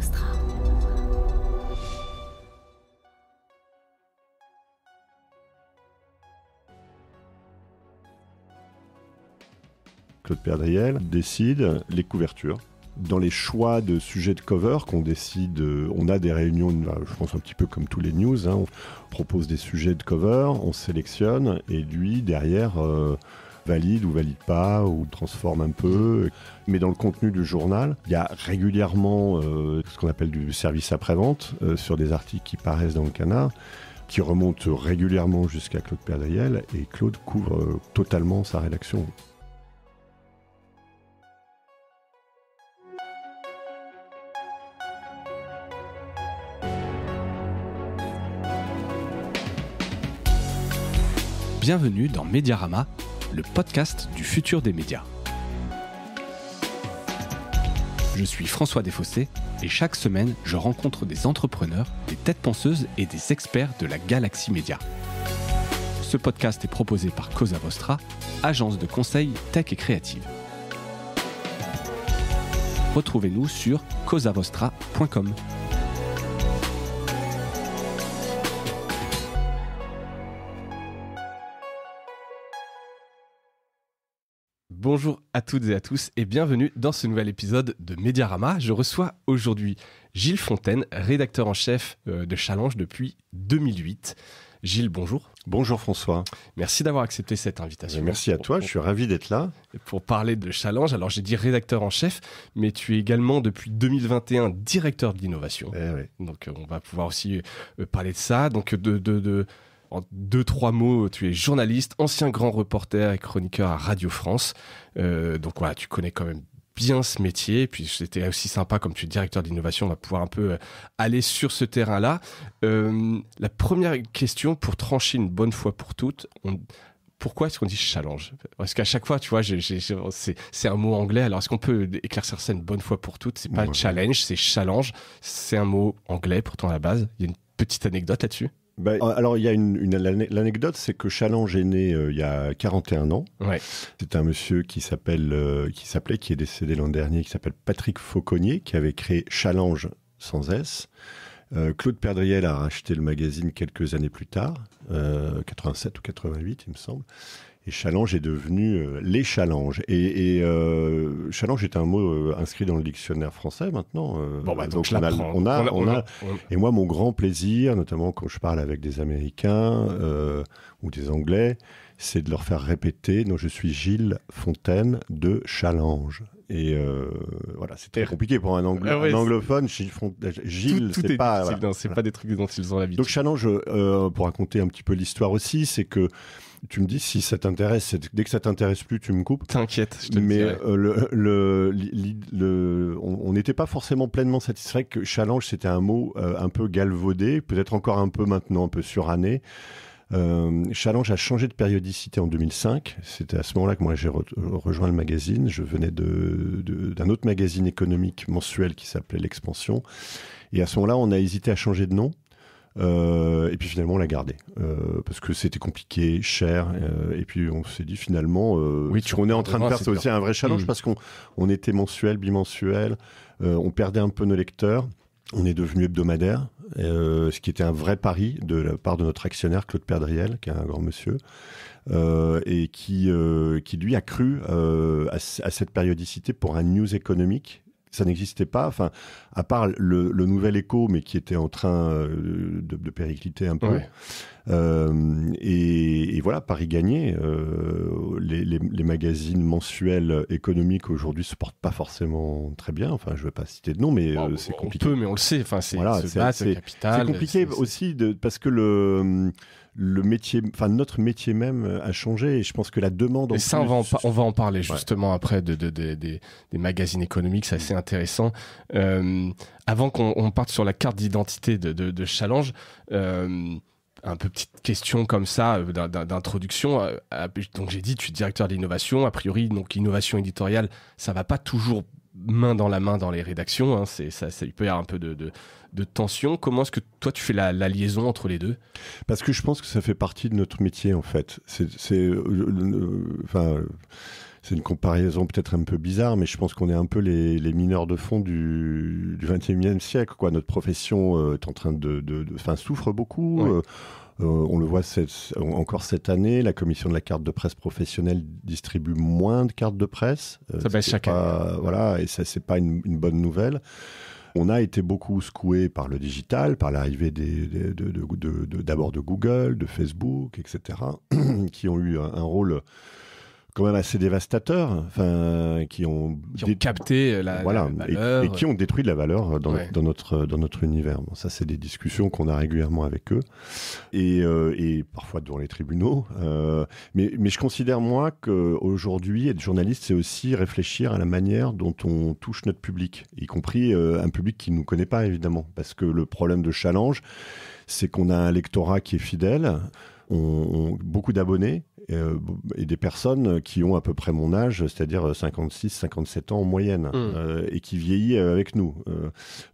Vostra. Claude Perdriel décide les couvertures. Dans les choix de sujets de cover qu'on décide, on a des réunions, je pense un petit peu comme tous les news, on propose des sujets de cover, on sélectionne et lui derrière valide ou valide pas ou transforme un peu. Mais dans le contenu du journal, il y a régulièrement ce qu'on appelle du service après-vente sur des articles qui paraissent dans le Canard, qui remontent régulièrement jusqu'à Claude Perdriel et Claude couvre totalement sa rédaction. Bienvenue dans Mediarama, le podcast du futur des médias. Je suis François Desfossés et chaque semaine, je rencontre des entrepreneurs, des têtes penseuses et des experts de la galaxie média. Ce podcast est proposé par Cosa Vostra, agence de conseil tech et créative. Retrouvez-nous sur cosavostra.com. Bonjour à toutes et à tous et bienvenue dans ce nouvel épisode de Mediarama. Je reçois aujourd'hui Gilles Fontaine, rédacteur en chef de Challenge depuis 2008. Gilles, bonjour. Bonjour François. Merci d'avoir accepté cette invitation. Merci à toi, je suis ravi d'être là. Pour parler de Challenge, alors j'ai dit rédacteur en chef, mais tu es également depuis 2021 directeur de l'innovation. Oui. Donc on va pouvoir aussi parler de ça. Donc en 2-3 mots, tu es journaliste, ancien grand reporter et chroniqueur à Radio France. Donc voilà, tu connais quand même bien ce métier. Et puis c'était aussi sympa, comme tu es directeur d'innovation, on va pouvoir un peu aller sur ce terrain-là. La première question, pour trancher une bonne fois pour toutes, pourquoi est-ce qu'on dit challenge ? Parce qu'à chaque fois, tu vois, c'est un mot anglais. Alors, est-ce qu'on peut éclaircir ça une bonne fois pour toutes ? C'est pas challenge, c'est challenge. C'est un mot anglais, pourtant à la base. Il y a une petite anecdote là-dessus ? Alors, il y a l'anecdote, c'est que Challenge est né il y a 41 ans. Ouais. C'est un monsieur qui est décédé l'an dernier, qui s'appelle Patrick Fauconnier, qui avait créé Challenge sans S. Claude Perdriel a racheté le magazine quelques années plus tard, 87 ou 88, il me semble. Et Challenge est devenu les Challenges. Et Challenge est un mot inscrit dans le dictionnaire français maintenant. Donc on a. Et moi, mon grand plaisir, notamment quand je parle avec des Américains ou des Anglais, c'est de leur faire répéter. Donc, je suis Gilles Fontaine de Challenge. Et voilà, c'est très compliqué pour un anglophone. Gilles, c'est pas. Voilà. Non, c'est pas des trucs dont ils ont l'habitude. Donc Challenge, pour raconter un petit peu l'histoire aussi, c'est que tu me dis si ça t'intéresse. Dès que ça t'intéresse plus, tu me coupes. T'inquiète, je te le dirai. Mais on n'était pas forcément pleinement satisfait que Challenge, c'était un mot un peu galvaudé, peut-être encore un peu maintenant, un peu suranné. Challenge a changé de périodicité en 2005. C'était à ce moment-là que moi j'ai rejoint le magazine. Je venais d'un autre magazine économique mensuel qui s'appelait L'Expansion. Et à ce moment-là, on a hésité à changer de nom. Et puis finalement on l'a gardé parce que c'était compliqué, cher, et puis on s'est dit finalement ce qu'on est en train de faire, c'est aussi un vrai challenge parce qu'on était mensuel, bimensuel, on perdait un peu nos lecteurs, on est devenu hebdomadaire, ce qui était un vrai pari de la part de notre actionnaire Claude Perdriel, qui est un grand monsieur, et qui lui a cru à cette périodicité pour un news économique. Ça n'existait pas, enfin, à part le Nouvel Écho, mais qui était en train de péricliter un peu. Ouais. Et voilà, Paris gagné. Les magazines mensuels économiques aujourd'hui se portent pas forcément très bien. Enfin, je vais pas citer de nom, mais c'est compliqué. On peut, mais on le sait. Enfin, c'est capital. C'est compliqué aussi parce que le métier, enfin notre métier même a changé et je pense que la demande. Et ça, on va en parler justement après des magazines économiques, c'est assez intéressant. Avant qu'on parte sur la carte d'identité de Challenge, un peu petite question comme ça d'introduction. Donc j'ai dit, tu es directeur d'innovation. A priori, donc innovation éditoriale, ça va pas toujours main dans la main dans les rédactions. Hein, il peut y avoir un peu de tension. Comment est-ce que toi tu fais la liaison entre les deux ? Parce que je pense que ça fait partie de notre métier en fait. c'est une comparaison peut-être un peu bizarre, mais je pense qu'on est un peu les mineurs de fond du 21e siècle, quoi. Notre profession est en train souffre beaucoup. Ouais. On le voit encore cette année, la commission de la carte de presse professionnelle distribue moins de cartes de presse. Ça baisse chaque année. Voilà, et ça, c'est pas une bonne nouvelle. On a été beaucoup secoué par le digital, par l'arrivée d'abord de Google, de Facebook, etc., qui ont eu un rôle quand même assez dévastateur, qui ont capté la valeur. et qui ont détruit de la valeur dans notre univers. Bon, ça, c'est des discussions qu'on a régulièrement avec eux, et parfois devant les tribunaux. Mais je considère, moi, qu'aujourd'hui, être journaliste, c'est aussi réfléchir à la manière dont on touche notre public, y compris un public qui ne nous connaît pas, évidemment. Parce que le problème de Challenge, c'est qu'on a un lectorat qui est fidèle, beaucoup d'abonnés, et des personnes qui ont à peu près mon âge, c'est-à-dire 56, 57 ans en moyenne, et qui vieillit avec nous.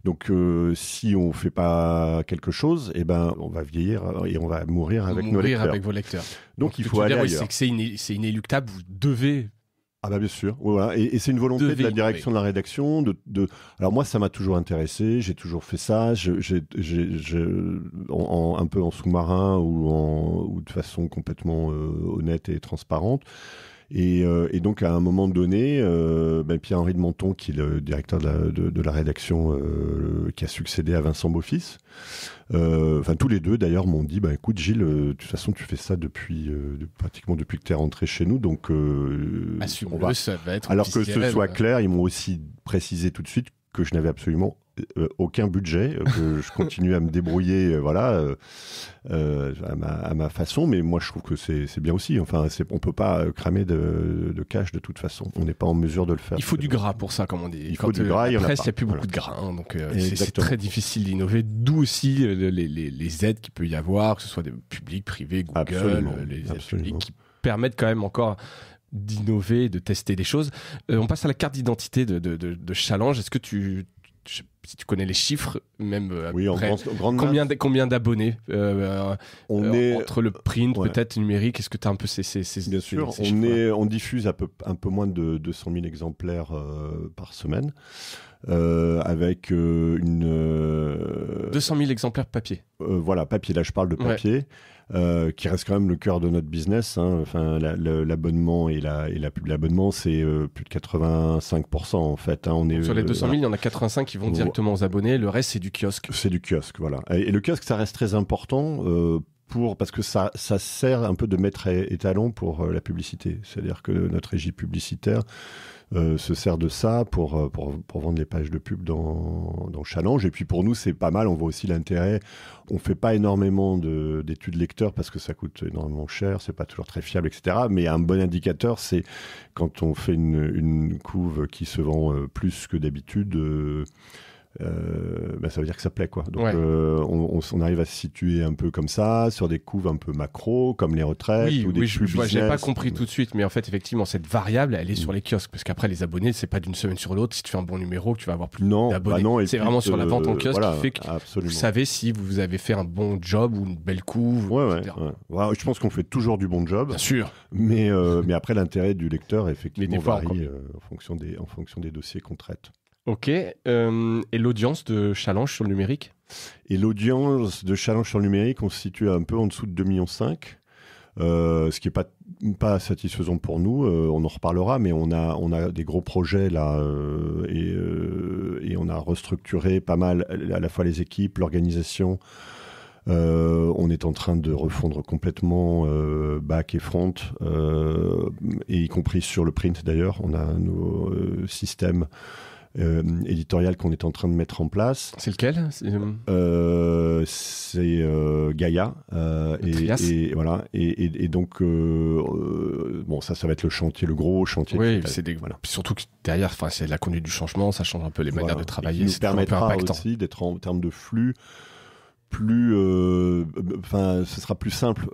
Donc, si on fait pas quelque chose, on va vieillir et on va mourir avec nos lecteurs. Avec vos lecteurs. Donc il faut aller ailleurs. C'est inéluctable, vous devez... Ah bah bien sûr, voilà. Et c'est une volonté de la direction de la rédaction. Alors moi, ça m'a toujours intéressé, j'ai toujours fait ça, un peu en sous-marin ou de façon complètement honnête et transparente. Et donc à un moment donné, Pierre-Henri de Menton, qui est le directeur de la rédaction, qui a succédé à Vincent Beaufils, tous les deux d'ailleurs m'ont dit, écoute Gilles, de toute façon tu fais ça pratiquement depuis que tu es rentré chez nous, donc assume-le, ça va être... Alors que ce soit clair, ils m'ont aussi précisé tout de suite que je n'avais absolument aucun budget, que je continue à me débrouiller à ma façon, mais moi je trouve que c'est bien aussi. On peut pas cramer de cash de toute façon, on n'est pas en mesure de le faire. Il faut du gras pour ça, comme on dit. Il faut du gras, la presse, il n'y a plus beaucoup de gras, donc c'est très difficile d'innover, d'où aussi les aides qu'il peut y avoir, que ce soit des publics, privés, Google, les aides publiques qui permettent quand même encore d'innover, de tester des choses. On passe à la carte d'identité de Challenge. Est-ce que si tu connais les chiffres, même oui, combien d'abonnés entre le print, peut-être numérique, est-ce que tu as un peu ces Bien sûr, on diffuse un peu moins de 200 000 exemplaires par semaine, avec 200 000 exemplaires papier. Voilà, papier, là je parle de papier. Qui reste quand même le cœur de notre business. L'abonnement l'abonnement, c'est plus de 85% en fait. Sur les 200 000, il y en a 85 qui vont directement aux abonnés. Le reste, c'est du kiosque. C'est du kiosque, voilà. Et le kiosque, ça reste très important parce que ça sert un peu de maître étalon pour la publicité. C'est-à-dire que notre régie publicitaire se sert de ça pour vendre les pages de pub dans Challenge. Et puis pour nous, c'est pas mal. On voit aussi l'intérêt. On fait pas énormément d'études lecteurs parce que ça coûte énormément cher. C'est pas toujours très fiable, etc. Mais un bon indicateur, c'est quand on fait une couve qui se vend plus que d'habitude. Ça veut dire que ça plaît, quoi. Donc on arrive à se situer un peu comme ça sur des couves un peu macro, comme les retraites ou des pubs business. J'ai pas compris tout de suite, mais en fait effectivement cette variable elle est sur les kiosques, parce qu'après les abonnés c'est pas d'une semaine sur l'autre. Si tu fais un bon numéro que tu vas avoir plus d'abonnés, c'est vraiment sur la vente en kiosque qui fait que vous savez si vous avez fait un bon job ou une belle couve, etc. Je pense qu'on fait toujours du bon job, bien sûr, mais après l'intérêt du lecteur effectivement varie en fonction des dossiers qu'on traite. Ok, et l'audience de Challenge sur le numérique? Et l'audience de Challenge sur le numérique, on se situe un peu en dessous de 2,5 millions, ce qui n'est pas satisfaisant pour nous. On en reparlera, mais on a des gros projets là, et on a restructuré pas mal à la fois les équipes, l'organisation. On est en train de refondre complètement back et front, et y compris sur le print d'ailleurs. On a nos systèmes éditorial qu'on est en train de mettre en place. C'est lequel? C'est Gaïa. Et voilà. Et donc, ça va être le gros chantier. Oui, voilà. Puis surtout que derrière, c'est la conduite du changement, ça change un peu les manières de travailler. Ça nous permettra aussi d'être en termes de flux plus, ce sera plus simple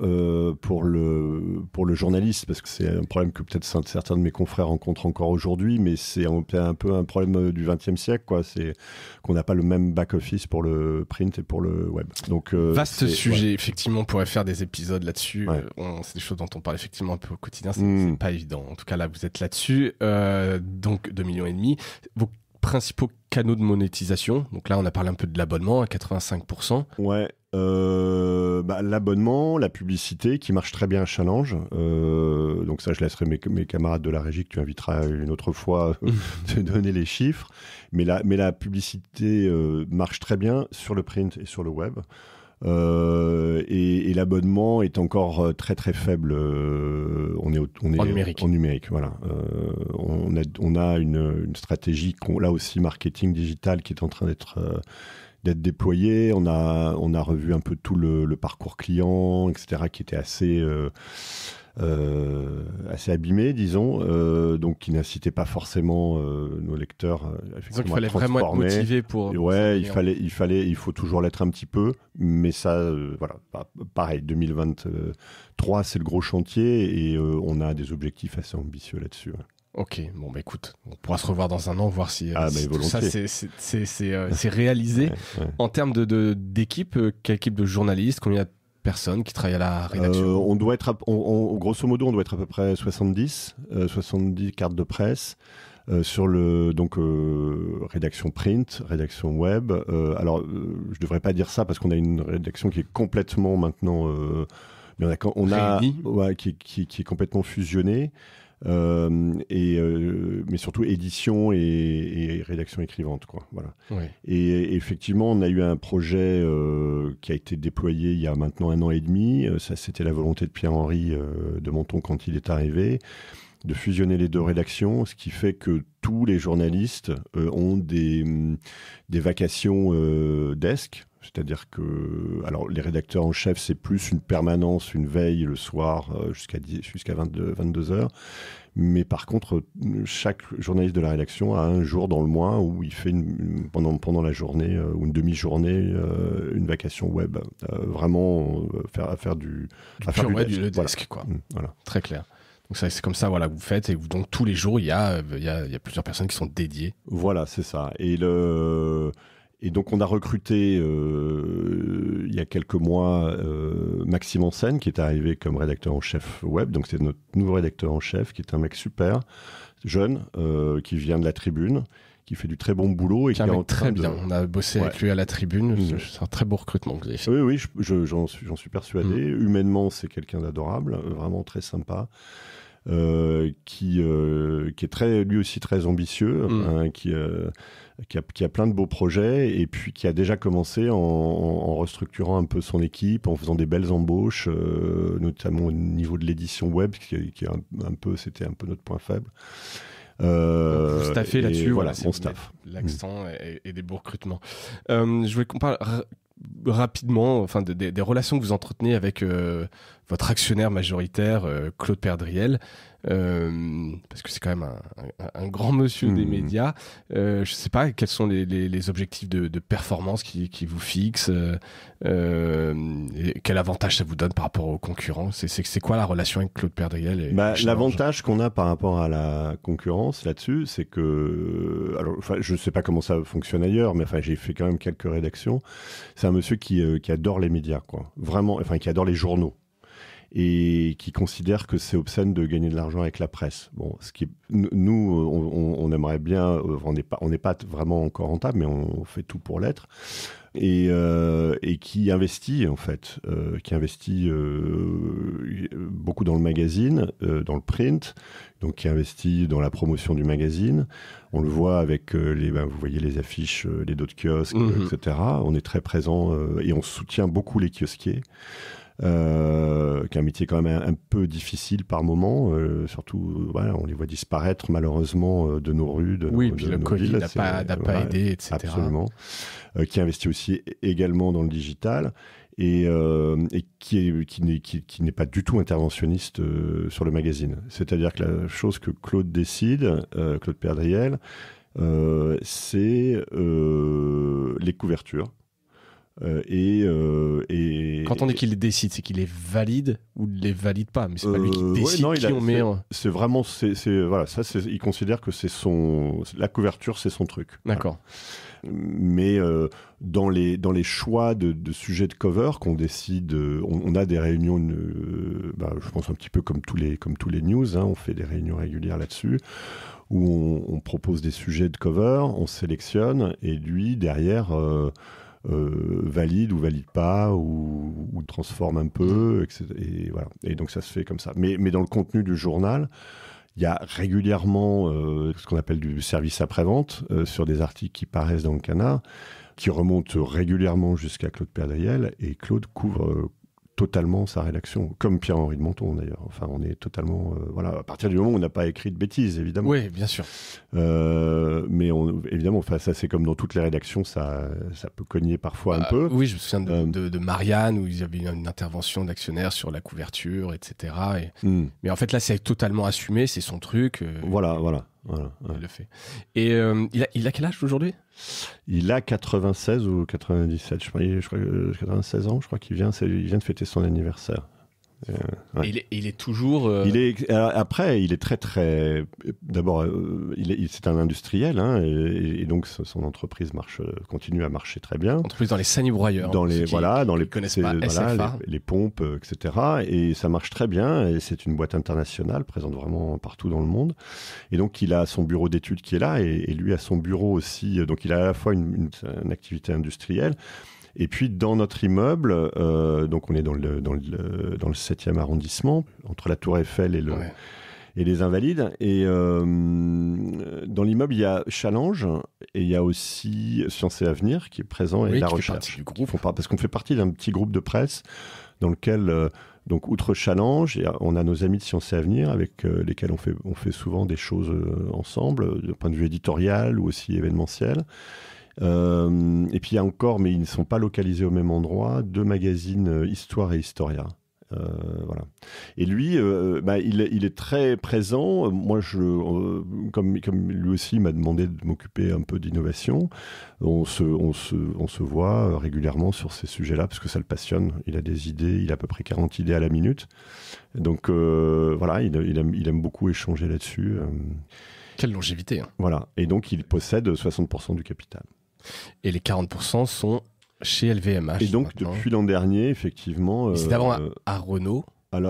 pour le journaliste, parce que c'est un problème que peut-être certains de mes confrères rencontrent encore aujourd'hui, mais c'est un peu un problème du XXe siècle, quoi. C'est qu'on n'a pas le même back-office pour le print et pour le web. Donc, vaste sujet, effectivement, on pourrait faire des épisodes là-dessus. Ouais. C'est des choses dont on parle effectivement un peu au quotidien, c'est pas évident. En tout cas, là, vous êtes là-dessus. Donc, 2,5 millions. Vos principaux canaux de monétisation, donc là on a parlé un peu de l'abonnement à 85%. Ouais, l'abonnement, la publicité qui marche très bien à Challenge, donc ça je laisserai mes camarades de la régie que tu inviteras une autre fois de donner les chiffres, mais la publicité marche très bien sur le print et sur le web. Et l'abonnement est encore très très faible. On est en numérique. En numérique, voilà. On a une stratégie là aussi marketing digital qui est en train d'être déployée. On a revu un peu tout le parcours client, etc., qui était assez abîmé, disons, donc qui n'incitait pas forcément nos lecteurs effectivement. Donc il fallait vraiment être motivé pour. Ouais, il faut toujours l'être un petit peu, mais ça, voilà, pareil. 2023, c'est le gros chantier et on a des objectifs assez ambitieux là-dessus. Ouais. Ok, bon bah écoute, on pourra se revoir dans un an, voir si tout ça c'est réalisé. Ouais. En termes d'équipe, quelle équipe de journalistes, combien de personnes qui travaillent à la rédaction? On doit être, grosso modo, on doit être à peu près 70 cartes de presse sur rédaction print, rédaction web. Alors, je devrais pas dire ça parce qu'on a une rédaction qui est complètement maintenant, mais qui est complètement fusionnée. Mais surtout édition et rédaction écrivante, quoi. Voilà. Ouais. Et effectivement, on a eu un projet qui a été déployé il y a maintenant 1 an et demi. Ça, c'était la volonté de Pierre-Henri de Menton quand il est arrivé, de fusionner les deux rédactions, ce qui fait que tous les journalistes ont des vacations desk. C'est-à-dire que, alors, les rédacteurs en chef, c'est plus une permanence, une veille le soir jusqu'à 22 heures. Mais par contre, chaque journaliste de la rédaction a un jour dans le mois où il fait pendant la journée ou une demi-journée une vacation web. Vraiment faire du desk, quoi. Voilà. Très clair. Donc ça, c'est comme ça, voilà, que vous faites, et donc tous les jours, il y a plusieurs personnes qui sont dédiées. Voilà, c'est ça. Et donc, on a recruté il y a quelques mois Maxime Ansen, qui est arrivé comme rédacteur en chef web. Donc, c'est notre nouveau rédacteur en chef, qui est un mec super, jeune, qui vient de la Tribune, qui fait du très bon boulot. Et qui est très bien. On a bossé avec lui à la Tribune. C'est un très beau recrutement que vous avez fait. Oui, j'en suis persuadé. Humainement, c'est quelqu'un d'adorable, vraiment très sympa. Qui est lui aussi très ambitieux, qui a plein de beaux projets et puis qui a déjà commencé en restructurant un peu son équipe, en faisant des belles embauches, notamment au niveau de l'édition web, qui est c'était un peu notre point faible. Vous staffez là-dessus, voilà, on staffe. L'accent et des beaux recrutements. Je voulais qu'on parle rapidement, enfin, des relations que vous entretenez avec votre actionnaire majoritaire, Claude Perdriel, parce que c'est quand même un grand monsieur des médias. Je sais pas quels sont les objectifs de performance qui vous fixent, et quel avantage ça vous donne par rapport aux concurrents. C'est quoi la relation avec Claude Perdriel? L'avantage qu'on a par rapport à la concurrence là-dessus, c'est que, alors, je sais pas comment ça fonctionne ailleurs, mais j'ai fait quand même quelques rédactions. C'est un monsieur qui adore les médias, quoi. Vraiment, qui adore les journaux. Et qui considère que c'est obscène de gagner de l'argent avec la presse. Bon, nous, on aimerait bien, on n'est pas vraiment encore rentable, mais on fait tout pour l'être. Et qui investit en fait, beaucoup dans le magazine, dans le print, donc qui investit dans la promotion du magazine. On le voit avec vous voyez les affiches, les dos de kiosques, etc. On est très présent et on soutient beaucoup les kiosquiers. Qui est un métier quand même un peu difficile par moment, surtout on les voit disparaître malheureusement de nos rues, puis le Covid n'a pas aidé, etc. Absolument. Qui investit aussi également dans le digital et qui n'est pas du tout interventionniste sur le magazine. C'est-à-dire que la chose que Claude décide, Claude Perdriel, c'est les couvertures. Quand on dit qu'il les décide, c'est qu'il les valide ou ne les valide pas, mais c'est pas lui qui décide on met. C'est vraiment, voilà, ça, il considère que la couverture, c'est son truc. D'accord. Voilà. Mais dans les choix de sujets de cover qu'on décide, on a des réunions, je pense un petit peu comme tous les news, hein, on fait des réunions régulières là-dessus, où on propose des sujets de cover, on sélectionne, et lui, derrière, valide ou valide pas, ou transforme un peu, etc. Et voilà. Et donc ça se fait comme ça. Mais dans le contenu du journal, il y a régulièrement ce qu'on appelle du service après-vente sur des articles qui paraissent dans le Canard, qui remontent régulièrement jusqu'à Claude Perdriel, et Claude couvre totalement sa rédaction, comme Pierre-Henri de Monton d'ailleurs. Enfin, on est totalement... voilà, à partir du moment où on n'a pas écrit de bêtises, évidemment. Oui, bien sûr. Mais évidemment, enfin, ça c'est comme dans toutes les rédactions, ça peut cogner parfois un peu. Oui, je me souviens de Marianne, où il y avait une intervention d'actionnaire sur la couverture, etc. Mais en fait, là, c'est totalement assumé, c'est son truc. Voilà. Il le fait. Et il a quel âge aujourd'hui ? Il a 96 ou 97, je crois 96 ans, je crois qu'il vient de fêter son anniversaire. Ouais. Et il est toujours... Après, il est très, très... D'abord, c'est un industriel, hein, et donc son entreprise continue à marcher très bien. Entreprise dans les sanibroyeurs. Dans les pompes, etc. Et ça marche très bien, et c'est une boîte internationale, présente vraiment partout dans le monde. Et donc, il a son bureau d'études qui est là, et lui a son bureau aussi. Donc, il a à la fois une activité industrielle. Et puis dans notre immeuble, donc on est dans le 7e arrondissement, entre la Tour Eiffel et les Invalides. Et dans l'immeuble, il y a Challenge, et il y a aussi Sciences et Avenir qui est présent, et La Recherche. Du groupe. Parce qu'on fait partie d'un petit groupe de presse dans lequel, donc outre Challenge, on a nos amis de Sciences et Avenir avec lesquels on fait souvent des choses ensemble, d'un point de vue éditorial ou aussi événementiel. Et puis il y a encore, mais ils ne sont pas localisés au même endroit, 2 magazines Histoire et Historia. Voilà. Et lui, il est très présent. Moi, comme lui aussi m'a demandé de m'occuper un peu d'innovation, on se voit régulièrement sur ces sujets-là parce que ça le passionne. Il a des idées, il a à peu près 40 idées à la minute. Donc voilà, il aime beaucoup échanger là-dessus. Quelle longévité, hein. Voilà. Et donc il possède 60% du capital. Et les 40% sont chez LVMH. Et donc, depuis l'an dernier, effectivement... c'est avant à Renault.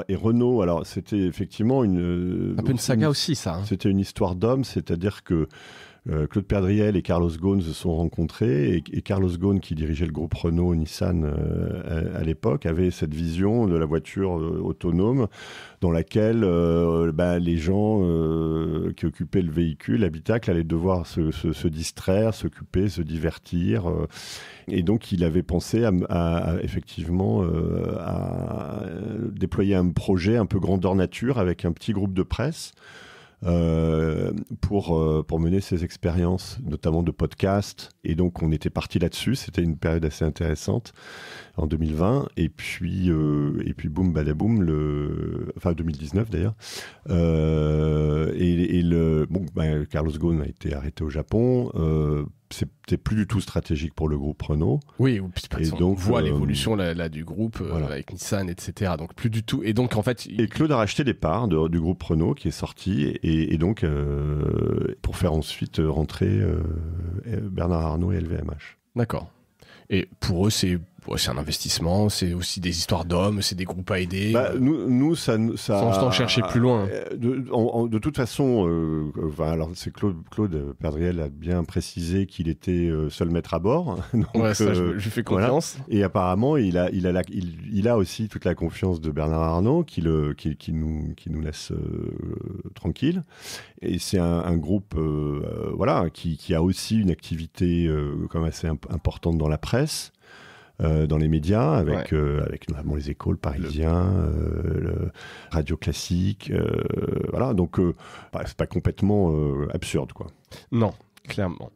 Et Renault, c'était effectivement un peu une saga aussi, ça. Hein. C'était une histoire d'homme, c'est-à-dire que Claude Perdriel et Carlos Ghosn se sont rencontrés, et Carlos Ghosn, qui dirigeait le groupe Renault-Nissan à l'époque, avait cette vision de la voiture autonome dans laquelle les gens qui occupaient le véhicule, l'habitacle, allaient devoir se distraire, s'occuper, se divertir. Et donc, il avait pensé à effectivement à déployer un projet un peu grandeur nature avec un petit groupe de presse pour mener ces expériences, notamment de podcast. Et donc, on était parti là-dessus. C'était une période assez intéressante en 2020. Et puis boum, badaboum, 2019 d'ailleurs. Carlos Ghosn a été arrêté au Japon. C'était plus du tout stratégique pour le groupe Renault. Oui, et donc, on voit l'évolution là, du groupe avec Nissan, etc. Donc plus du tout. Et donc en fait, et Claude a racheté des parts du groupe Renault qui est sorti, et donc pour faire ensuite rentrer Bernard Arnault et LVMH. D'accord. Et pour eux, c'est un investissement, c'est aussi des histoires d'hommes, c'est des groupes à aider. Nous, ça sans chercher plus loin. De toute façon, alors c'est Claude Perdriel a bien précisé qu'il était seul maître à bord. Donc, je lui fais confiance. Voilà. Et apparemment, il a aussi toute la confiance de Bernard Arnault qui nous laisse tranquilles. Et c'est un groupe qui a aussi une activité quand même assez importante dans la presse. Dans les médias, avec notamment les Échos, le Parisien, le Radio Classique, voilà. Donc, c'est pas complètement absurde, quoi. Non, clairement.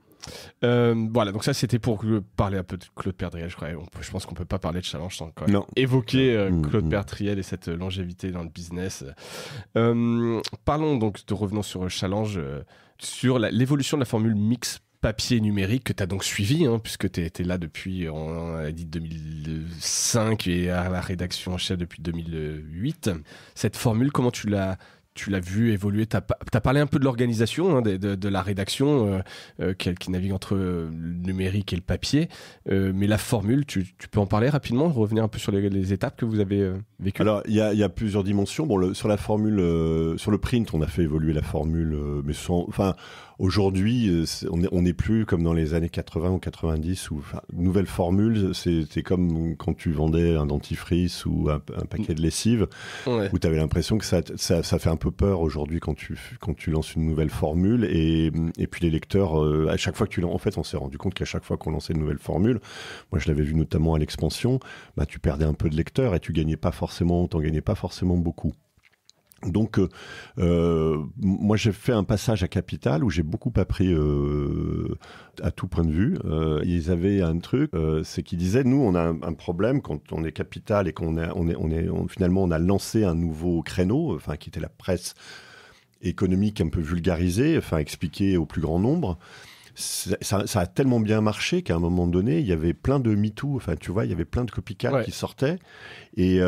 Voilà, donc ça c'était pour parler un peu de Claude Perdriel. Je pense qu'on peut pas parler de Challenge sans quand même évoquer Claude Perdriel et cette longévité dans le business. Parlons donc revenons sur Challenge, sur l'évolution de la formule mix papier numérique que tu as donc suivi, hein, puisque tu es là depuis, on a dit 2005 et à la rédaction en chef depuis 2008. Cette formule, comment tu l'as vu évoluer? Tu as parlé un peu de l'organisation, hein, de la rédaction qui navigue entre le numérique et le papier. Mais la formule, tu peux en parler rapidement, revenir un peu sur les étapes que vous avez vécues? Alors, il y a plusieurs dimensions. Bon, sur la formule, sur le print, on a fait évoluer la formule, mais aujourd'hui, on n'est plus comme dans les années 80 ou 90 où, nouvelle formule, c'est comme quand tu vendais un dentifrice ou un paquet de lessive, où tu avais l'impression que ça fait un peu peur aujourd'hui quand tu lances une nouvelle formule. Et puis les lecteurs, à chaque fois que en fait, on s'est rendu compte qu'à chaque fois qu'on lançait une nouvelle formule, moi je l'avais vu notamment à l'expansion, tu perdais un peu de lecteurs et t'en gagnais pas forcément beaucoup. Donc, moi, j'ai fait un passage à Capital où j'ai beaucoup appris à tout point de vue. Ils avaient un truc, c'est qu'ils disaient, nous, on a un problème quand on est Capital et finalement, on a lancé un nouveau créneau, qui était la presse économique un peu vulgarisée, expliquée au plus grand nombre. Ça a tellement bien marché qu'à un moment donné, il y avait plein de MeToo, tu vois, il y avait plein de copycats qui sortaient et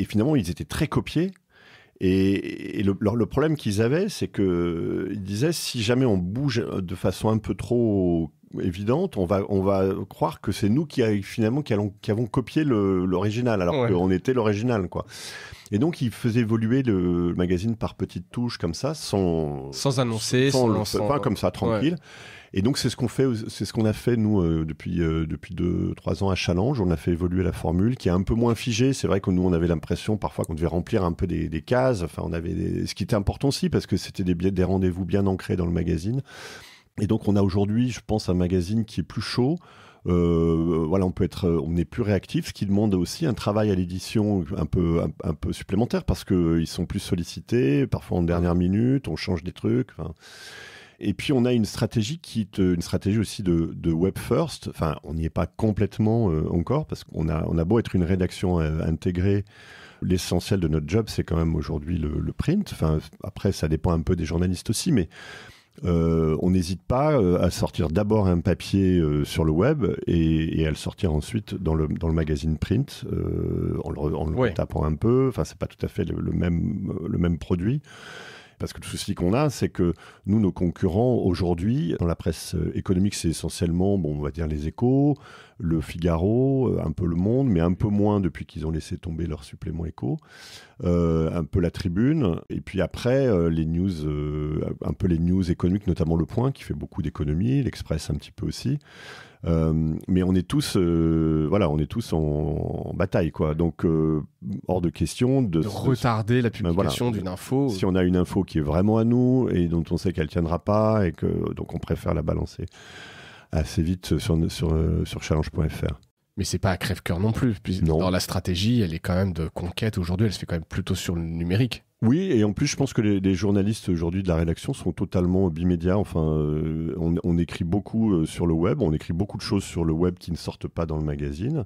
finalement, ils étaient très copiés. Et le problème qu'ils avaient, c'est qu'ils disaient, si jamais on bouge de façon un peu trop évidente, on va croire que c'est nous qui avons copié l'original, alors qu'on était l'original, quoi. Et donc, ils faisaient évoluer le magazine par petites touches, comme ça, sans annoncer, pas comme ça, tranquille. Ouais. Et donc, c'est ce qu'on a fait, nous, depuis 2-3 ans à Challenge. On a fait évoluer la formule, qui est un peu moins figée. C'est vrai que nous, on avait l'impression, parfois, qu'on devait remplir un peu des cases. On avait ce qui était important aussi, parce que c'était des rendez-vous bien ancrés dans le magazine. Et donc, on a aujourd'hui, je pense, un magazine qui est plus chaud. On est plus réactif, ce qui demande aussi un travail à l'édition un peu supplémentaire parce que ils sont plus sollicités, parfois en dernière minute, on change des trucs. Et puis on a une stratégie aussi de web first. On n'y est pas complètement encore parce qu'on a beau être une rédaction intégrée. L'essentiel de notre job, c'est quand même aujourd'hui le print. Après, ça dépend un peu des journalistes aussi, mais on n'hésite pas à sortir d'abord un papier sur le web et à le sortir ensuite dans le magazine print en le tapant un peu. C'est pas tout à fait le même produit. Parce que le souci qu'on a, c'est que nous, nos concurrents, aujourd'hui, dans la presse économique, c'est essentiellement, on va dire les Échos, le Figaro, un peu Le Monde, mais un peu moins depuis qu'ils ont laissé tomber leur supplément Écho, un peu la Tribune, et puis après, les news, un peu les news économiques, notamment Le Point, qui fait beaucoup d'économie, l'Express un petit peu aussi. Mais on est tous en bataille, quoi. Donc, hors de question de retarder la publication d'une info. Si on a une info qui est vraiment à nous et dont on sait qu'elle tiendra pas et donc on préfère la balancer assez vite sur challenge.fr. Mais c'est pas à crève-cœur non plus. Non. Dans la stratégie, elle est quand même de conquête aujourd'hui. Elle se fait quand même plutôt sur le numérique. Oui, et en plus, je pense que les journalistes aujourd'hui de la rédaction sont totalement bimédias. On écrit beaucoup sur le web, on écrit beaucoup de choses sur le web qui ne sortent pas dans le magazine.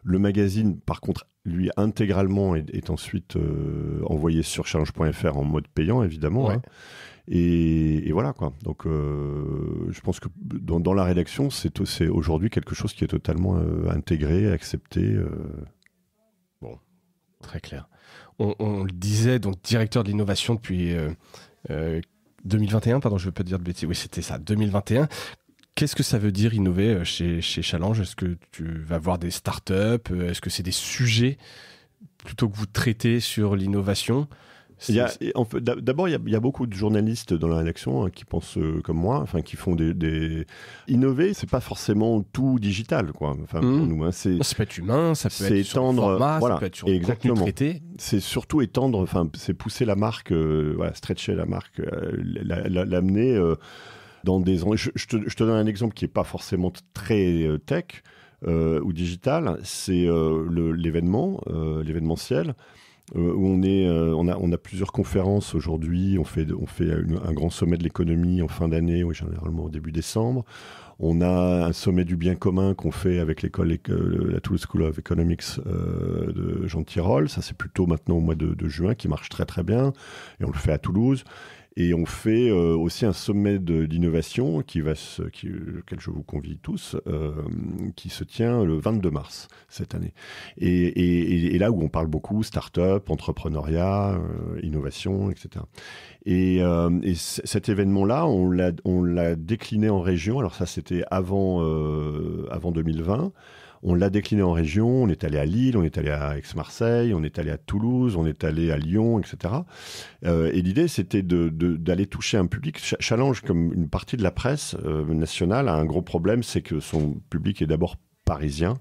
Le magazine, par contre, lui, intégralement, est ensuite envoyé sur challenge.fr en mode payant, évidemment. Ouais. Hein. Et voilà, quoi. Donc, je pense que dans la rédaction, c'est aujourd'hui quelque chose qui est totalement intégré, accepté. Bon, très clair. On le disait, donc directeur de l'innovation depuis 2021, pardon, je ne veux pas dire de bêtises, oui c'était ça, 2021. Qu'est-ce que ça veut dire innover chez Challenge? Est-ce que tu vas voir des startups? Est-ce que c'est des sujets plutôt que vous traitez sur l'innovation? D'abord, il y a beaucoup de journalistes dans la rédaction qui pensent comme moi, qui font innover, c'est pas forcément tout digital, quoi. Pour nous, ça peut être humain, ça peut être sur le format, ça peut être sur le contenu traité. C'est surtout étendre, c'est pousser la marque, stretcher la marque, l'amener dans des. Je te donne un exemple qui est pas forcément très tech ou digital, c'est l'événementiel. Où on a plusieurs conférences aujourd'hui. On fait un grand sommet de l'économie en fin d'année, généralement au début décembre. On a un sommet du bien commun qu'on fait avec la Toulouse School of Economics de Jean Tirole. Ça, c'est plutôt maintenant au mois de juin, qui marche très très bien. Et on le fait à Toulouse. Et on fait aussi un sommet de l'innovation auquel je vous convie tous, qui se tient le 22 mars cette année. Et là où on parle beaucoup start-up, entrepreneuriat, innovation, etc. Et cet événement-là, on l'a décliné en région. Alors ça, c'était avant 2020. On l'a décliné en région, on est allé à Lille, on est allé à Aix-Marseille, on est allé à Toulouse, on est allé à Lyon, etc. Et l'idée, c'était d'aller toucher un public. Challenge, comme une partie de la presse nationale, a un gros problème, c'est que son public est d'abord parisien,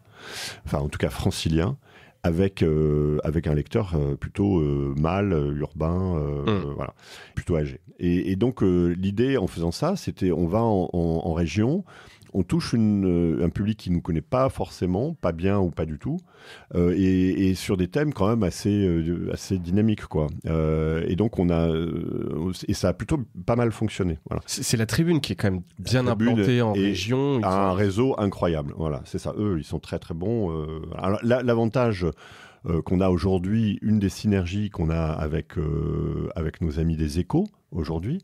enfin en tout cas francilien, avec un lecteur plutôt mâle, urbain, voilà, plutôt âgé. Et donc l'idée en faisant ça, c'était on va en région, on touche un public qui ne nous connaît pas forcément, pas bien ou pas du tout, et sur des thèmes quand même assez dynamiques, quoi. Et donc et ça a plutôt pas mal fonctionné. Voilà. C'est la Tribune qui est quand même bien implantée en région. Ils ont un réseau incroyable. Voilà, c'est ça. Eux, ils sont très très bons. Alors l'avantage qu'on a aujourd'hui, une des synergies qu'on a avec nos amis des Échos aujourd'hui,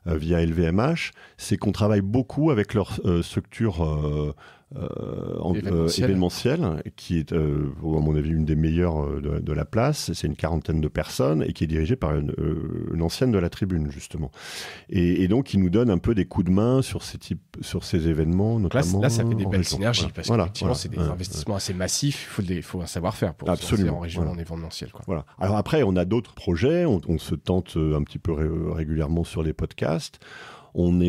via LVMH, c'est qu'on travaille beaucoup avec leur structure événementielle, qui est, à mon avis, une des meilleures de la place. C'est une 40aine de personnes et qui est dirigée par une ancienne de la Tribune, justement. Et donc, ils nous donnent un peu des coups de main sur ces événements, notamment. Là, ça fait des belles synergies, parce qu'effectivement, c'est des investissements investissements assez massifs. Il faut un savoir-faire pour se lancer en région, en événementiel, quoi. Voilà. Alors après, on a d'autres projets. On se tente un petit peu régulièrement sur les podcasts. On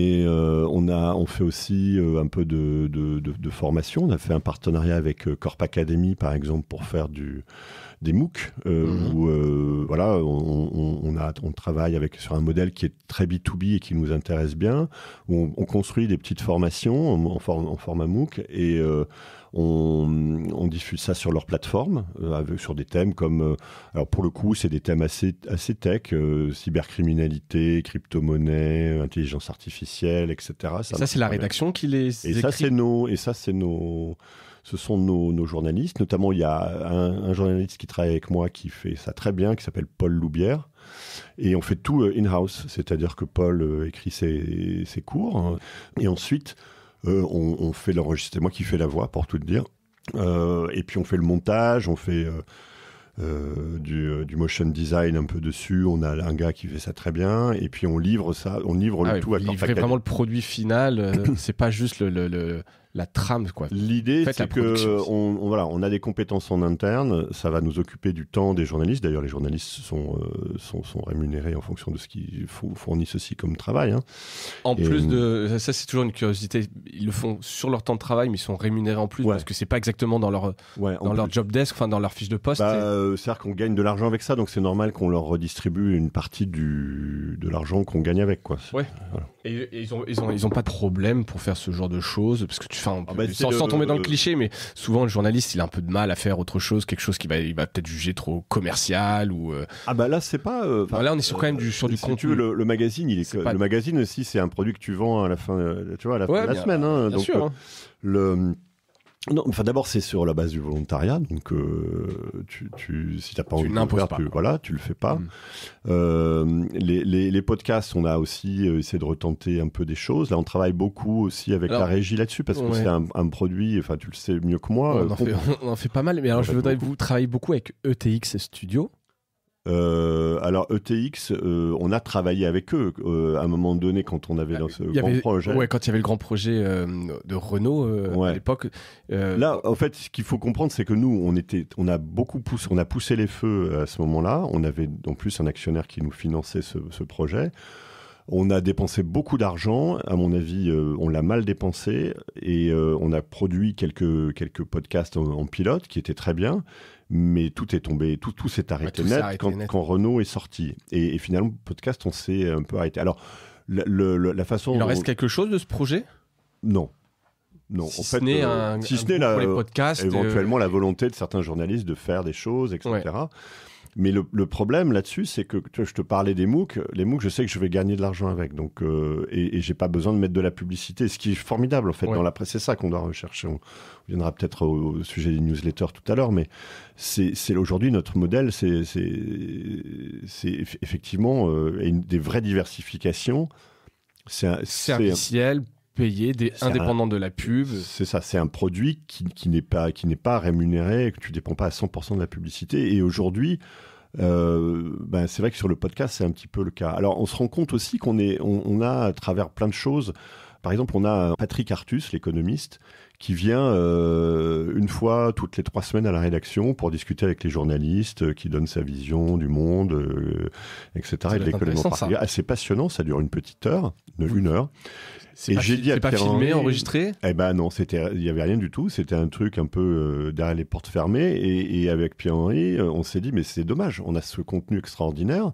fait aussi un peu de formation. On a fait un partenariat avec Corp Academy, par exemple, pour faire des MOOC, où voilà, on travaille sur un modèle qui est très B2B et qui nous intéresse bien, où on construit des petites formations en format MOOC et on diffuse ça sur leur plateforme, sur des thèmes comme, alors pour le coup, c'est des thèmes assez tech, cybercriminalité, crypto-monnaie, intelligence artificielle, etc. Ça c'est la rédaction qui les écrit. Ce sont nos journalistes. Notamment, il y a un journaliste qui travaille avec moi qui fait ça très bien, qui s'appelle Paul Loubière. Et on fait tout in-house, c'est-à-dire que Paul écrit ses cours. Hein, et ensuite, on fait l'enregistrement. C'est moi qui fais la voix, pour tout te dire. Et puis, on fait le montage, on fait du motion design un peu dessus. On a un gars qui fait ça très bien. Et puis, on livre ça. On livre le tout à Corp Academy. Vraiment le produit final. C'est pas juste la trame, quoi. L'idée, c'est que on a des compétences en interne, ça va nous occuper du temps des journalistes. D'ailleurs, les journalistes sont rémunérés en fonction de ce qu'ils fournissent aussi comme travail. Hein. Plus de ça, c'est toujours une curiosité. Ils le font sur leur temps de travail, mais ils sont rémunérés en plus parce que c'est pas exactement dans leur job desk, enfin dans leur fiche de poste. C'est-à-dire qu'on gagne de l'argent avec ça, donc c'est normal qu'on leur redistribue une partie de l'argent qu'on gagne avec, quoi. Ouais. Voilà. Et ils ont pas de problème pour faire ce genre de choses, parce que sans tomber dans le cliché, mais souvent le journaliste il a un peu de mal à faire autre chose, quelque chose il va peut-être juger trop commercial ou. Là c'est pas. Là on est sur quand même sur du contenu. Le magazine, le magazine aussi, c'est un produit que tu vends à la fin, tu vois, à la fin de la semaine. Hein, bien sûr. Non, enfin d'abord c'est sur la base du volontariat, donc si t'as pas envie de le faire, tu le fais pas. Les podcasts, on a aussi essayé de retenter un peu des choses. Là, on travaille beaucoup aussi avec la régie là-dessus parce que c'est un produit. Enfin, tu le sais mieux que moi. On en fait pas mal, mais alors je voudrais vous travailler beaucoup avec ETX Studio. Alors ETX, on a travaillé avec eux à un moment donné quand on avait dans ce grand projet. Ouais, quand il y avait le grand projet de Renault à l'époque. Là, en fait, ce qu'il faut comprendre, c'est que nous, on a poussé les feux à ce moment-là. On avait en plus un actionnaire qui nous finançait ce projet. On a dépensé beaucoup d'argent, à mon avis, on l'a mal dépensé et on a produit quelques podcasts en pilote qui étaient très bien. Mais tout est tombé, tout s'est arrêté net quand Renault est sorti. Et finalement, le podcast, on s'est un peu arrêté. Alors, la façon... Il en reste quelque chose de ce projet ? Non. Si ce n'est les podcasts, éventuellement la volonté de certains journalistes de faire des choses, etc. Ouais. Mais le problème là-dessus, c'est que je te parlais des MOOC. Les MOOC, je sais que je vais gagner de l'argent avec. Donc, et j'ai pas besoin de mettre de la publicité. Ce qui est formidable, en fait, dans la presse. C'est ça qu'on doit rechercher. On viendra peut-être au sujet des newsletters tout à l'heure. Mais c'est aujourd'hui notre modèle. C'est effectivement des vraies diversifications. Serviciel, payé, indépendant de la pub. C'est ça, c'est un produit qui n'est pas rémunéré, que tu ne dépends pas à 100% de la publicité. Et aujourd'hui, c'est vrai que sur le podcast, c'est un petit peu le cas. Alors, on se rend compte aussi qu'on a, à travers plein de choses, par exemple, on a Patrick Artus, l'économiste, qui vient une fois toutes les 3 semaines à la rédaction pour discuter avec les journalistes, qui donne sa vision du monde, etc. Et de l'économie en particulier. Assez passionnant, ça dure une petite heure, une heure. C'est pas filmé, enregistré ? Eh ben non, il y avait rien du tout. C'était un truc un peu derrière les portes fermées. Et avec Pierre-Henri, on s'est dit, mais c'est dommage, on a ce contenu extraordinaire.